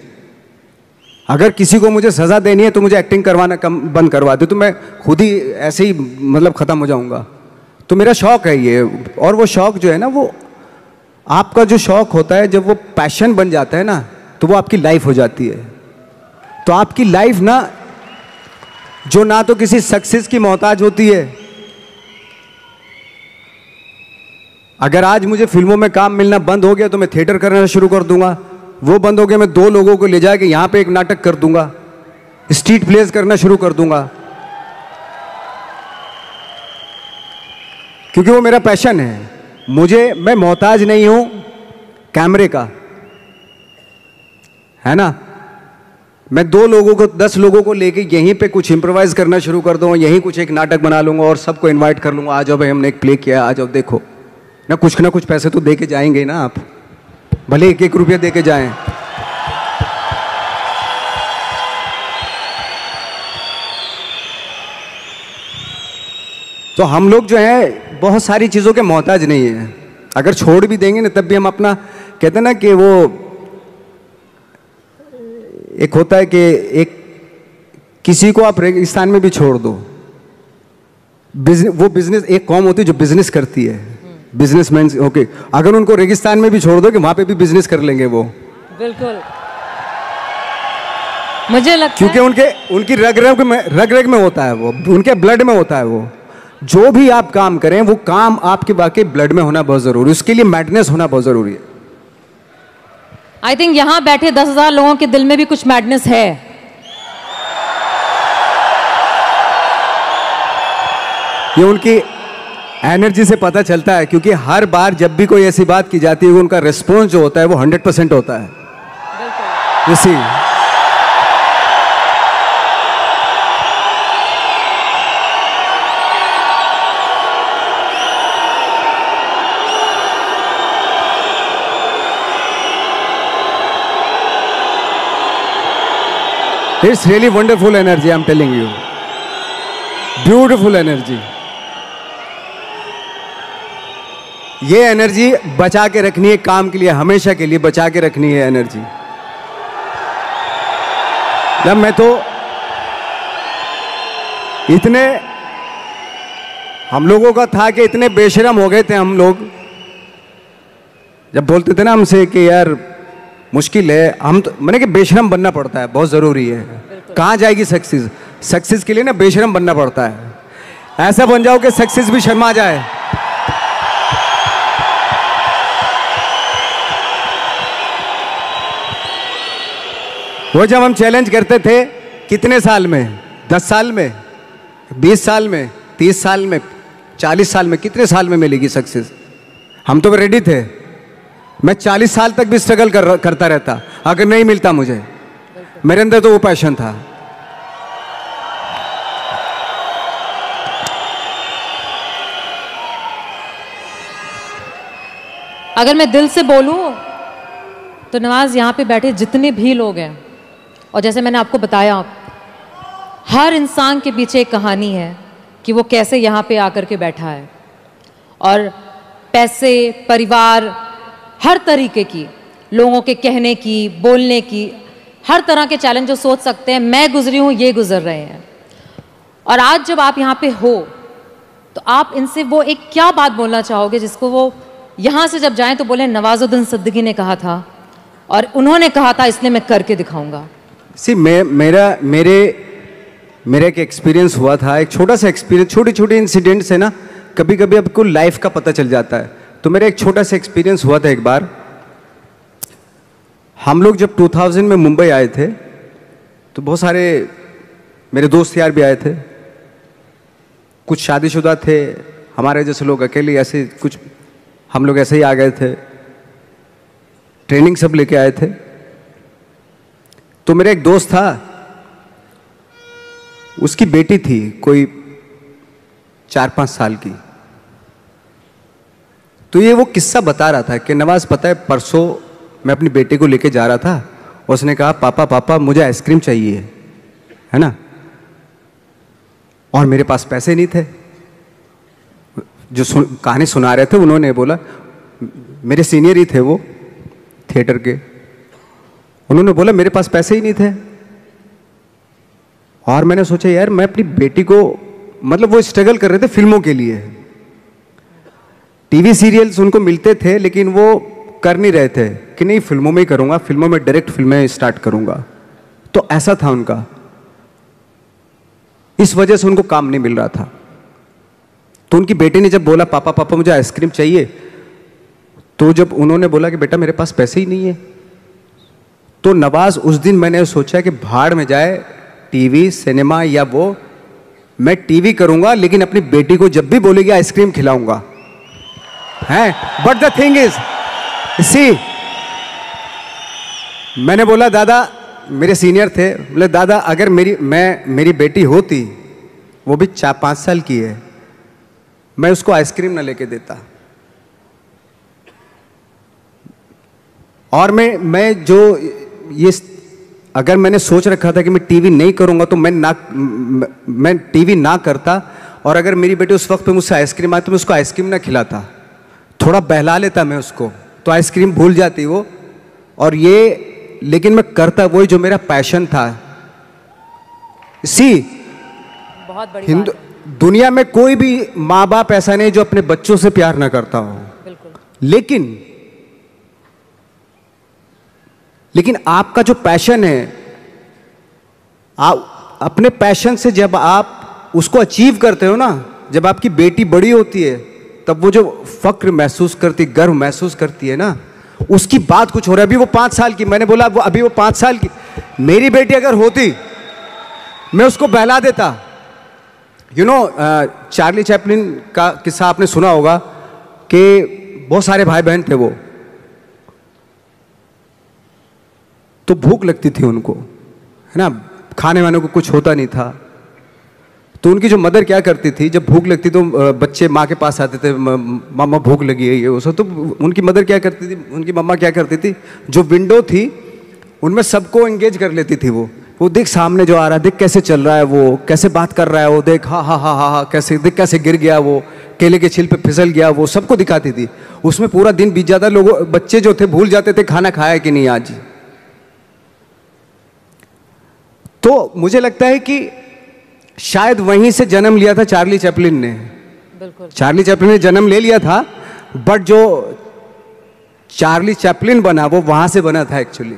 अगर किसी को मुझे सजा देनी है तो मुझे एक्टिंग करवाना बंद करवा दे तो मैं खुद ही ऐसे ही मतलब खत्म हो जाऊंगा। तो मेरा शौक है ये, और वो शौक जो है ना, वो आपका जो शौक होता है जब वो पैशन बन जाता है ना तो वो आपकी लाइफ हो जाती है। तो आपकी लाइफ ना, जो ना तो किसी सक्सेस की मोहताज होती है। अगर आज मुझे फिल्मों में काम मिलना बंद हो गया तो मैं थिएटर करना शुरू कर दूंगा। वो बंद हो गया, मैं 2 लोगों को ले जाके यहां पे एक नाटक कर दूंगा, स्ट्रीट प्लेस करना शुरू कर दूंगा, क्योंकि वो मेरा पैशन है। मैं मोहताज नहीं हूं कैमरे का, है ना। मैं 2 लोगों को 10 लोगों को लेके यहीं पे कुछ इम्प्रोवाइज करना शुरू कर दूंगा, यहीं कुछ एक नाटक बना लूंगा और सबको इनवाइट कर लूंगा, आ जाओ भाई हमने एक प्ले किया, आ जाओ देखो ना कुछ पैसे तो दे के जाएंगे ना आप, भले 1-1 रुपया दे के जाएं। तो हम लोग जो है बहुत सारी चीज़ों के मोहताज नहीं है। अगर छोड़ भी देंगे ना तब भी हम अपना, कहते हैं ना कि वो एक होता है कि एक किसी को आप रेगिस्तान में भी छोड़ दो, वो बिजनेस, एक कौम होती है जो बिजनेस करती है, बिजनेसमैन, ओके, अगर उनको रेगिस्तान में भी छोड़ दो कि वहां पे भी बिजनेस कर लेंगे वो। बिल्कुल, मुझे लगता क्योंकि उनकी रग में होता है, वो उनके ब्लड में होता है। वो जो भी आप काम करें वो काम आपके वाकई ब्लड में होना बहुत जरूरी है, उसके लिए मैडनेस होना बहुत जरूरी है। आई थिंक यहां बैठे 10,000 लोगों के दिल में भी कुछ मैडनेस है। ये उनकी एनर्जी से पता चलता है, क्योंकि हर बार जब भी कोई ऐसी बात की जाती है उनका रिस्पॉन्स जो होता है वो 100% होता है। इसी it's really wonderful energy, I am telling you, beautiful energy. ये एनर्जी बचा के रखनी है काम के लिए, हमेशा के लिए बचा के रखनी है एनर्जी। जब मैं तो इतने हम लोगों का था कि इतने बेशरम हो गए थे हम लोग, जब बोलते थे ना हमसे कि यार मुश्किल है, हम तो मैंने कि बेशरम बनना पड़ता है, बहुत ज़रूरी है। कहाँ जाएगी सक्सेस? सक्सेस के लिए ना बेशरम बनना पड़ता है। ऐसा बन जाओ कि सक्सेस भी शर्मा जाए। वो जब हम चैलेंज करते थे, कितने साल में, 10 साल में, 20 साल में, 30 साल में, 40 साल में, कितने साल में मिलेगी सक्सेस? हम तो रेडी थे। मैं 40 साल तक भी स्ट्रगल करता रहता अगर नहीं मिलता मुझे। मेरे अंदर तो वो पैशन था। अगर मैं दिल से बोलूं तो नवाज, यहाँ पे बैठे जितने भी लोग हैं, और जैसे मैंने आपको बताया, हर इंसान के पीछे एक कहानी है कि वो कैसे यहाँ पे आकर के बैठा है। और पैसे, परिवार, हर तरीके की, लोगों के कहने की, बोलने की, हर तरह के चैलेंज जो सोच सकते हैं, मैं गुजरी हूँ, ये गुजर रहे हैं। और आज जब आप यहाँ पे हो तो आप इनसे वो एक क्या बात बोलना चाहोगे जिसको वो यहाँ से जब जाएं तो बोले नवाजुद्दीन सिद्दीकी ने कहा था और उन्होंने कहा था, इसलिए मैं करके दिखाऊंगा। मेरा एक एक्सपीरियंस हुआ था, एक छोटा सा एक्सपीरियंस, छोटी छोटी इंसिडेंट से ना कभी कभी आपको लाइफ का पता चल जाता है। तो मेरा एक छोटा सा एक्सपीरियंस हुआ था। एक बार हम लोग जब 2000 में मुंबई आए थे तो बहुत सारे मेरे दोस्त यार भी आए थे, कुछ शादीशुदा थे, हमारे जैसे लोग अकेले, ऐसे कुछ हम लोग ऐसे ही आ गए थे, ट्रेनिंग सब लेके आए थे। तो मेरा एक दोस्त था, उसकी बेटी थी कोई 4-5 साल की। तो ये वो किस्सा बता रहा था कि नवाज, पता है परसों मैं अपनी बेटी को लेके जा रहा था, उसने कहा पापा पापा मुझे आइसक्रीम चाहिए, है ना, और मेरे पास पैसे नहीं थे। जो कहानी सुना रहे थे उन्होंने बोला, मेरे सीनियर ही थे वो थिएटर के, उन्होंने बोला मेरे पास पैसे ही नहीं थे। और मैंने सोचा यार मैं अपनी बेटी को, मतलब वो स्ट्रगल कर रहे थे फिल्मों के लिए, टीवी सीरियल्स उनको मिलते थे लेकिन वो कर नहीं रहे थे कि नहीं फिल्मों में ही करूंगा, फिल्मों में डायरेक्ट फिल्में स्टार्ट करूंगा। तो ऐसा था उनका, इस वजह से उनको काम नहीं मिल रहा था। तो उनकी बेटी ने जब बोला पापा पापा मुझे आइसक्रीम चाहिए, तो जब उन्होंने बोला कि बेटा मेरे पास पैसे ही नहीं है, तो नवाज उस दिन मैंने सोचा कि भाड़ में जाए टीवी सिनेमा या वो, मैं टीवी करूंगा लेकिन अपनी बेटी को जब भी बोलेगी आइसक्रीम खिलाऊंगा, है। बट द थिंग इज, सी, मैंने बोला दादा, मेरे सीनियर थे, बोले दादा अगर मेरी बेटी होती, वो भी 4-5 साल की है, मैं उसको आइसक्रीम ना लेके देता। और मैं जो ये, अगर मैंने सोच रखा था कि मैं टीवी नहीं करूंगा तो मैं टीवी ना करता, और अगर मेरी बेटी उस वक्त पे मुझसे आइसक्रीम आती तो मैं उसको आइसक्रीम ना खिलाता, थोड़ा बहला लेता मैं उसको, तो आइसक्रीम भूल जाती वो। और ये, लेकिन मैं करता वही जो मेरा पैशन था। बहुत बड़ी बात है। दुनिया में कोई भी माँ बाप ऐसा नहीं जो अपने बच्चों से प्यार ना करता हो, बिल्कुल। लेकिन आपका जो पैशन है, आप अपने पैशन से जब आप उसको अचीव करते हो ना, जब आपकी बेटी बड़ी होती है तब वो जो फक्र महसूस करती, गर्व महसूस करती है ना, उसकी बात कुछ हो रहा है। अभी वो 5 साल की, मैंने बोला अभी वो 5 साल की, मेरी बेटी अगर होती मैं उसको बहला देता। यू नो, चार्ली चैपलिन का किस्सा आपने सुना होगा कि बहुत सारे भाई बहन थे वो, तो भूख लगती थी उनको, है ना, खाने वाने को कुछ होता नहीं था। तो उनकी जो मदर क्या करती थी, जब भूख लगती तो बच्चे माँ के पास आते थे, मामा भूख लगी है ये वो सब, तो उनकी मदर क्या करती थी, उनकी मम्मा क्या करती थी, जो विंडो थी उनमें सबको एंगेज कर लेती थी। वो देख सामने जो आ रहा है, देख कैसे चल रहा है, वो कैसे बात कर रहा है, वो देख हा हा हा हा, कैसे देख कैसे गिर गया, वो केले के छिल पे फिसल गया, वो सबको दिखाती थी। उसमें पूरा दिन बीत जाता, लोगों बच्चे जो थे भूल जाते थे खाना खाया कि नहीं आज। तो मुझे लगता है कि शायद वहीं से जन्म लिया था चार्ली चैपलिन ने। बिल्कुल, चार्ली चैपलिन ने जन्म ले लिया था, बट जो चार्ली चैपलिन बना वो वहां से बना था एक्चुअली।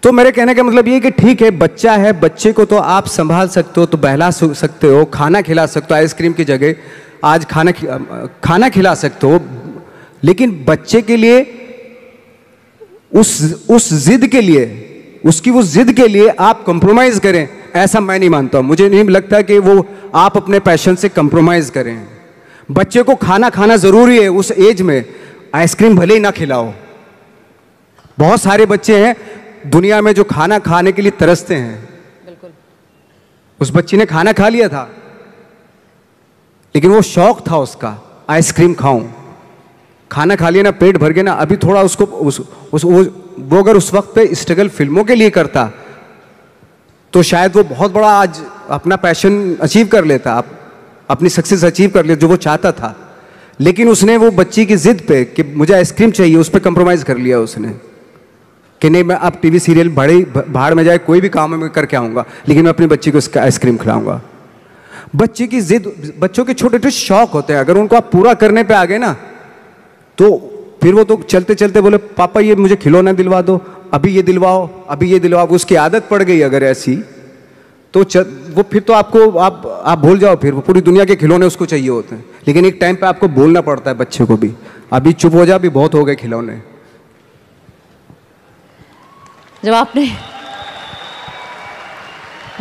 तो मेरे कहने का मतलब ये कि ठीक है, बच्चा है, बच्चे को तो आप संभाल सकते हो, तो बहला सकते हो, खाना खिला सकते हो, आइसक्रीम की जगह आज खाना खिला सकते हो, लेकिन बच्चे के लिए उस जिद के लिए, उसकी वो जिद के लिए आप कंप्रोमाइज करें, ऐसा मैं नहीं मानता। मुझे नहीं लगता कि वो आप अपने पैशन से कंप्रोमाइज करें। बच्चे को खाना जरूरी है उस एज में, आइसक्रीम भले ही ना खिलाओ। बहुत सारे बच्चे हैं दुनिया में जो खाना खाने के लिए तरसते हैं। बिल्कुल, उस बच्ची ने खाना खा लिया था, लेकिन वो शौक था उसका, आइसक्रीम खाऊं, खाना खा लिया ना, पेट भर गया ना, अभी थोड़ा उसको वो अगर उस वक्त पे स्ट्रगल फिल्मों के लिए करता तो शायद वो बहुत बड़ा आज अपना पैशन अचीव कर लेता, अपनी सक्सेस अचीव कर लेता जो वो चाहता था। लेकिन उसने वो बच्ची की जिद पे कि मुझे आइसक्रीम चाहिए, उस पर कंप्रोमाइज़ कर लिया उसने कि नहीं मैं अब टीवी सीरियल भाड़ में जाए कोई भी काम मैं करके आऊँगा, लेकिन मैं अपनी बच्ची को इसका आइसक्रीम खिलाऊंगा। बच्चे की जिद, बच्चों के छोटे छोटे शौक होते हैं, अगर उनको आप पूरा करने पे आ गए ना तो फिर वो तो चलते चलते बोले पापा ये मुझे खिलौना दिलवा दो, अभी ये दिलवाओ, अभी ये दिलवाओ। उसकी आदत पड़ गई अगर ऐसी तो वो फिर तो आप भूल जाओ, फिर वो पूरी दुनिया के खिलौने उसको चाहिए होते हैं। लेकिन एक टाइम पे आपको बोलना पड़ता है बच्चे को भी, अभी चुप हो जा, अभी बहुत हो गए खिलौने।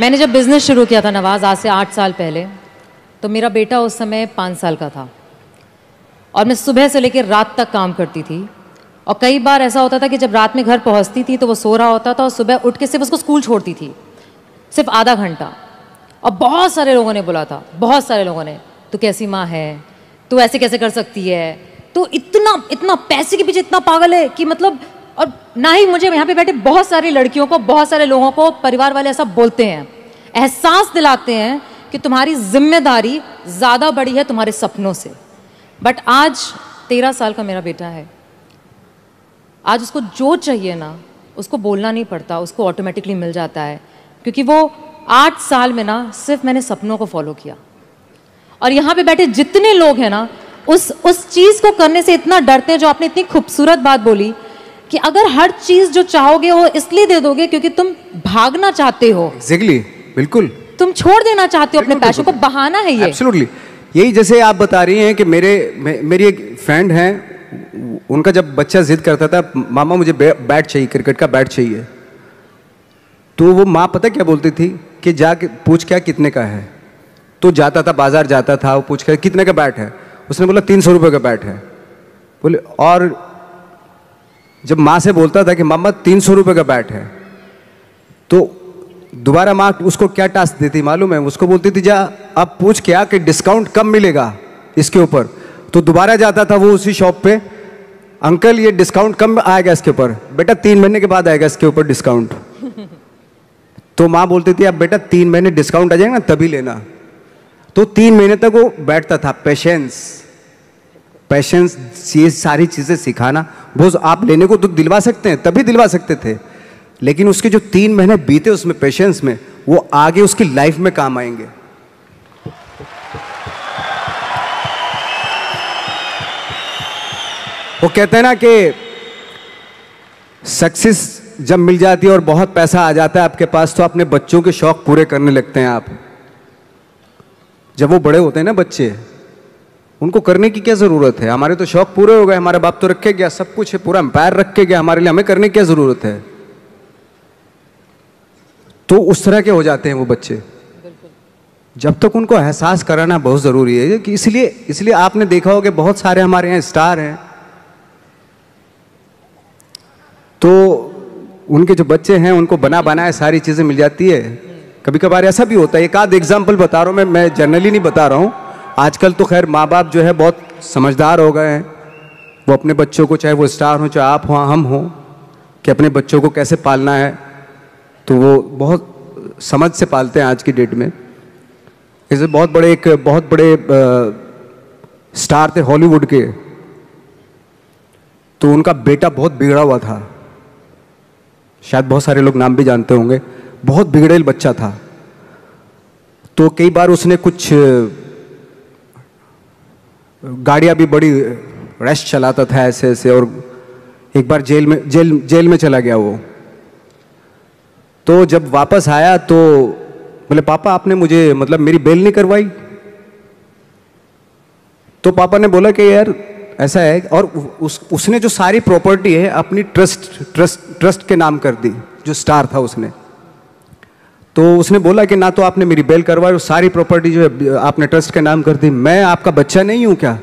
मैंने जब बिजनेस शुरू किया था नवाज, आज से 8 साल पहले, तो मेरा बेटा उस समय 5 साल का था और मैं सुबह से लेकर रात तक काम करती थी। और कई बार ऐसा होता था कि जब रात में घर पहुंचती थी तो वो सो रहा होता था और सुबह उठ के सिर्फ उसको स्कूल छोड़ती थी, सिर्फ आधा घंटा। और बहुत सारे लोगों ने बोला था, बहुत सारे लोगों ने, तू कैसी माँ है, तू ऐसे कैसे कर सकती है, तू इतना पैसे के पीछे इतना पागल है कि मतलब। और ना ही मुझे यहाँ पे बैठे बहुत सारी लड़कियों को, बहुत सारे लोगों को परिवार वाले ऐसा बोलते हैं, एहसास दिलाते हैं कि तुम्हारी जिम्मेदारी ज़्यादा बड़ी है तुम्हारे सपनों से। बट आज 13 साल का मेरा बेटा है, आज उसको जो चाहिए ना उसको बोलना नहीं पड़ता, उसको ऑटोमेटिकली मिल जाता है, क्योंकि वो 8 साल में ना सिर्फ मैंने सपनों को फॉलो किया। और यहाँ पे बैठे जितने लोग हैं ना उस चीज़ को करने से इतना डरते हैं, जो आपने इतनी खूबसूरत बात बोली कि अगर हर चीज़ जो चाहोगे वो इसलिए दे दोगे क्योंकि तुम भागना चाहते हो। एग्जैक्टली, बिल्कुल, तुम छोड़ देना चाहते हो अपने पैशन को, बहाना है ये। एब्सोल्युटली, यही जैसे आप बता रही हैं कि मेरी एक फ्रेंड हैं, उनका जब बच्चा जिद करता था मामा मुझे बैट चाहिए, क्रिकेट का बैट चाहिए, तो वो माँ पता क्या बोलती थी कि जाके पूछ क्या कितने का है। तो जाता था, बाजार जाता था, वो पूछ कर कितने का बैट है, उसने बोला 300 रुपये का बैट है। बोले, और जब माँ से बोलता था कि मामा 300 रुपये का बैट है, तो दोबारा माँ उसको क्या टास्क देती मालूम है, उसको बोलती थी जा अब पूछ क्या कि डिस्काउंट कम मिलेगा इसके ऊपर। तो दोबारा जाता था वो उसी शॉप पे, अंकल ये डिस्काउंट कम आएगा इसके ऊपर, बेटा 3 महीने के बाद आएगा इसके ऊपर डिस्काउंट। तो माँ बोलती थी अब बेटा 3 महीने डिस्काउंट आ जाएगा ना तभी लेना। तो 3 महीने तक वो बैठता था। पेशेंस ये सारी चीज़ें सिखाना, वो आप लेने को तो दिलवा सकते हैं, तभी दिलवा सकते थे, लेकिन उसके जो 3 महीने बीते उसमें पेशेंस में, वो आगे उसकी लाइफ में काम आएंगे। वो कहते हैं ना कि सक्सेस जब मिल जाती है और बहुत पैसा आ जाता है आपके पास, तो अपने बच्चों के शौक पूरे करने लगते हैं आप। जब वो बड़े होते हैं ना बच्चे, उनको करने की क्या ज़रूरत है, हमारे तो शौक पूरे हो गए, हमारा बाप तो रख के गया, सब कुछ है, पूरा एम्पायर रख के गया हमारे लिए, हमें करने की क्या ज़रूरत है। तो उस तरह के हो जाते हैं वो बच्चे। जब तक उनको एहसास कराना बहुत ज़रूरी है कि इसलिए आपने देखा होगा बहुत सारे हमारे यहाँ स्टार हैं, तो उनके जो बच्चे हैं उनको बना बनाए सारी चीज़ें मिल जाती है। कभी कभार ऐसा भी होता है, एक आध एग्जाम्पल बता रहा हूँ मैं जनरली नहीं बता रहा हूँ। आजकल तो खैर माँ बाप जो है बहुत समझदार हो गए हैं, वो अपने बच्चों को, चाहे वो स्टार हो चाहे आप हो हम हो, कि अपने बच्चों को कैसे पालना है, तो वो बहुत समझ से पालते हैं आज की डेट में। जैसे बहुत बड़े स्टार थे हॉलीवुड के, तो उनका बेटा बहुत बिगड़ा हुआ था, शायद बहुत सारे लोग नाम भी जानते होंगे, बहुत बिगड़ेल बच्चा था। तो कई बार उसने कुछ गाड़ियां भी बड़ी रैश चलाता था ऐसे ऐसे, और एक बार जेल में चला गया वो। तो जब वापस आया तो बोले पापा आपने मुझे मतलब मेरी बेल नहीं करवाई। तो पापा ने बोला कि यार ऐसा है, और उसने जो सारी प्रॉपर्टी है अपनी ट्रस्ट के नाम कर दी, जो स्टार था उसने। तो उसने बोला कि ना तो आपने मेरी बेल करवाई और सारी प्रॉपर्टी जो है आपने ट्रस्ट के नाम कर दी, मैं आपका बच्चा नहीं हूं क्या?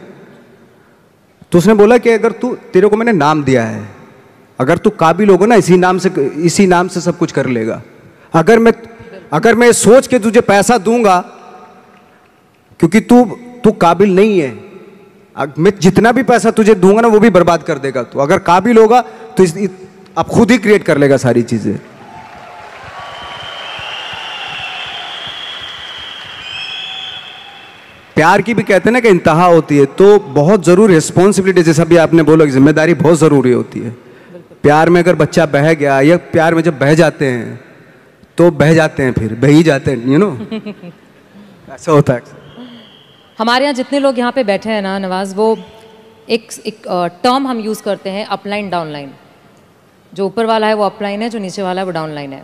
तो उसने बोला कि अगर तेरे को मैंने नाम दिया है, अगर तू काबिल होगा ना इसी नाम से सब कुछ कर लेगा। अगर मैं सोच के तुझे पैसा दूंगा क्योंकि तू काबिल नहीं है, मैं जितना भी पैसा तुझे दूंगा ना वो भी बर्बाद कर देगा तू। अगर काबिल होगा तो अब खुद ही क्रिएट कर लेगा सारी चीजें। प्यार की भी कहते हैं ना कि इंतहा होती है, तो बहुत जरूरी रिस्पॉन्सिबिलिटी, जैसा भी आपने बोला, जिम्मेदारी बहुत जरूरी होती है। प्यार में अगर बच्चा बह गया, या प्यार में जब बह जाते हैं तो बह जाते हैं, फिर बह ही जाते हैं, ऐसा होता है। हमारे यहाँ जितने लोग यहाँ पे बैठे हैं ना नवाज, वो एक टर्म हम यूज़ करते हैं, अपलाइन डाउनलाइन। जो ऊपर वाला है वो अपलाइन है, जो नीचे वाला है वो डाउनलाइन है।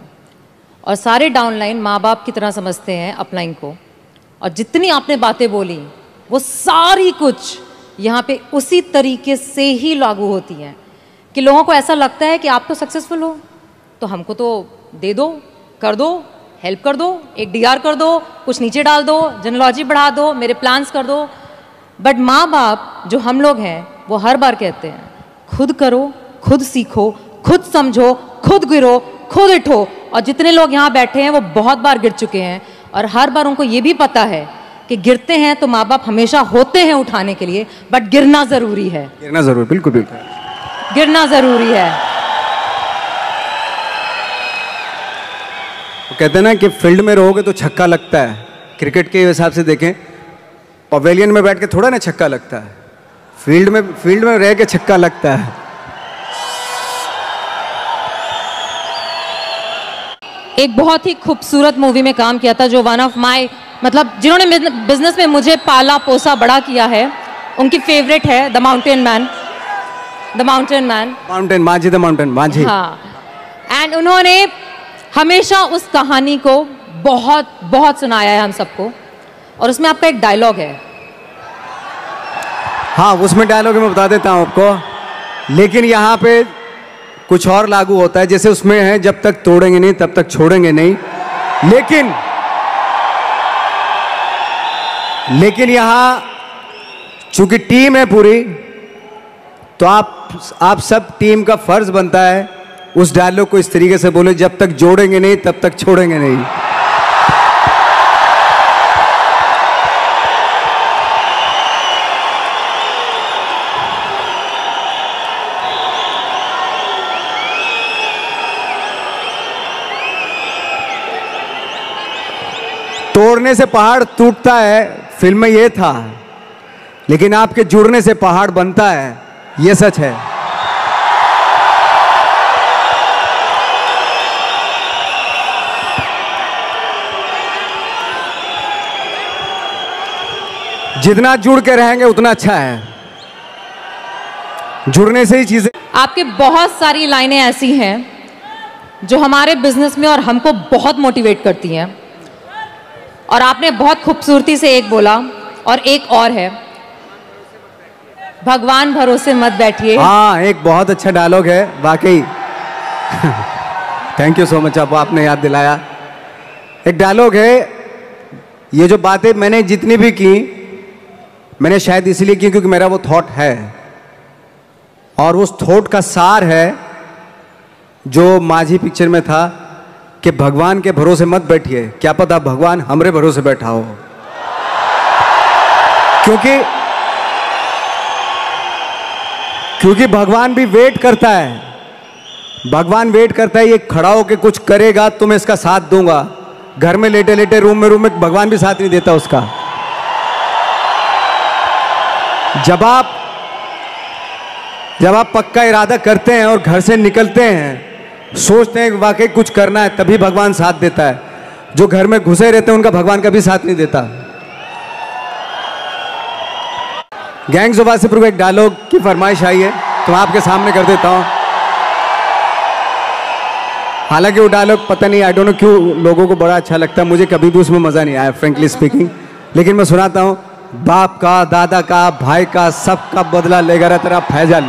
और सारे डाउनलाइन माँ बाप की तरह समझते हैं अपलाइन को। और जितनी आपने बातें बोली वो सारी कुछ यहाँ पे उसी तरीके से ही लागू होती हैं कि लोगों को ऐसा लगता है कि आप तो सक्सेसफुल हो तो हमको तो दे दो, कर दो, हेल्प कर दो, एक डीआर कर दो, कुछ नीचे डाल दो, जेनोलॉजी बढ़ा दो, मेरे प्लान्स कर दो। बट माँ बाप जो हम लोग हैं वो हर बार कहते हैं खुद करो, खुद सीखो, खुद समझो, खुद गिरो, खुद उठो। और जितने लोग यहाँ बैठे हैं वो बहुत बार गिर चुके हैं और हर बार उनको ये भी पता है कि गिरते हैं तो माँ बाप हमेशा होते हैं उठाने के लिए, बट गिरना जरूरी है। गिरना जरूरी, बिल्कुल बिल्कुल गिरना जरूरी है। वो कहते हैं ना कि फील्ड में रहोगे तो छक्का लगता है। क्रिकेट के हिसाब से देखें, पवेलियन में बैठ के थोड़ा ना छक्का लगता है, फील्ड में रह के छक्का लगता है। एक बहुत ही खूबसूरत मूवी में काम किया था जो वन ऑफ माय, मतलब जिन्होंने बिजनेस में मुझे पाला पोसा बड़ा किया है, उनकी फेवरेट है the mountain man. The mountain man, mountain माझी, द माउंटेन माझी। हाँ, एंड उन्होंने हमेशा उस कहानी को बहुत बहुत सुनाया है हम सबको। और उसमें आपका एक डायलॉग है। हाँ, उसमें डायलॉग मैं बता देता हूँ आपको, लेकिन यहाँ पे कुछ और लागू होता है। जैसे उसमें है, जब तक तोड़ेंगे नहीं तब तक छोड़ेंगे नहीं। लेकिन यहाँ चूंकि टीम है पूरी, तो आप सब टीम का फर्ज बनता है उस डायलॉग को इस तरीके से बोले, जब तक जोड़ेंगे नहीं तब तक छोड़ेंगे नहीं। तोड़ने से पहाड़ टूटता है, फिल्म में ये था, लेकिन आपके जुड़ने से पहाड़ बनता है, ये सच है। जितना जुड़ के रहेंगे उतना अच्छा है। जुड़ने से ही चीजें। आपके बहुत सारी लाइनें ऐसी हैं जो हमारे बिजनेस में और हमको बहुत मोटिवेट करती हैं। और आपने बहुत खूबसूरती से एक बोला, और एक और है, भगवान भरोसे मत बैठिए। हाँ, एक बहुत अच्छा डायलॉग है वाकई। थैंक यू सो मच, आपने याद दिलाया। एक डायलॉग है, ये जो बातें मैंने जितनी भी की, मैंने शायद इसलिए की क्योंकि मेरा वो थॉट है, और उस थॉट का सार है जो माझी पिक्चर में था कि भगवान के भरोसे मत बैठिए, क्या पता भगवान हमरे भरोसे बैठा हो। क्योंकि भगवान भी वेट करता है। भगवान वेट करता है, ये खड़ा होके कुछ करेगा तो मैं इसका साथ दूंगा। घर में लेटे लेटे रूम में भगवान भी साथ नहीं देता उसका। जब आप पक्का इरादा करते हैं और घर से निकलते हैं, सोचते हैं कि वाकई कुछ करना है, तभी भगवान साथ देता है। जो घर में घुसे रहते हैं उनका भगवान कभी साथ नहीं देता। गैंग्स ऑफ वासेपुर को एक डायलॉग की फरमाइश आई है, तो मैं आपके सामने कर देता हूं। हालांकि वो डायलॉग पता नहीं, आई डोंट नो क्यों लोगों को बड़ा अच्छा लगता है, मुझे कभी भी उसमें मजा नहीं आया फ्रेंकली स्पीकिंग। लेकिन मैं सुनाता हूं। बाप का, दादा का, भाई का, सबका बदला लेगा रे तेरा Faizal.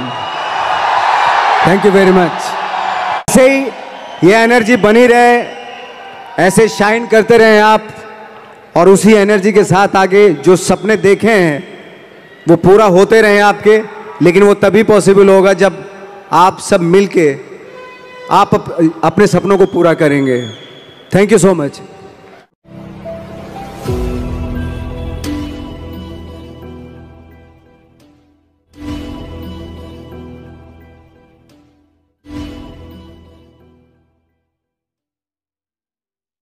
Thank you very much. ऐसे ही ये एनर्जी बनी रहे, ऐसे शाइन करते रहे आप, और उसी एनर्जी के साथ आगे जो सपने देखे हैं वो पूरा होते रहे आपके। लेकिन वो तभी पॉसिबल होगा जब आप सब मिलके आप अपने सपनों को पूरा करेंगे। Thank you so much.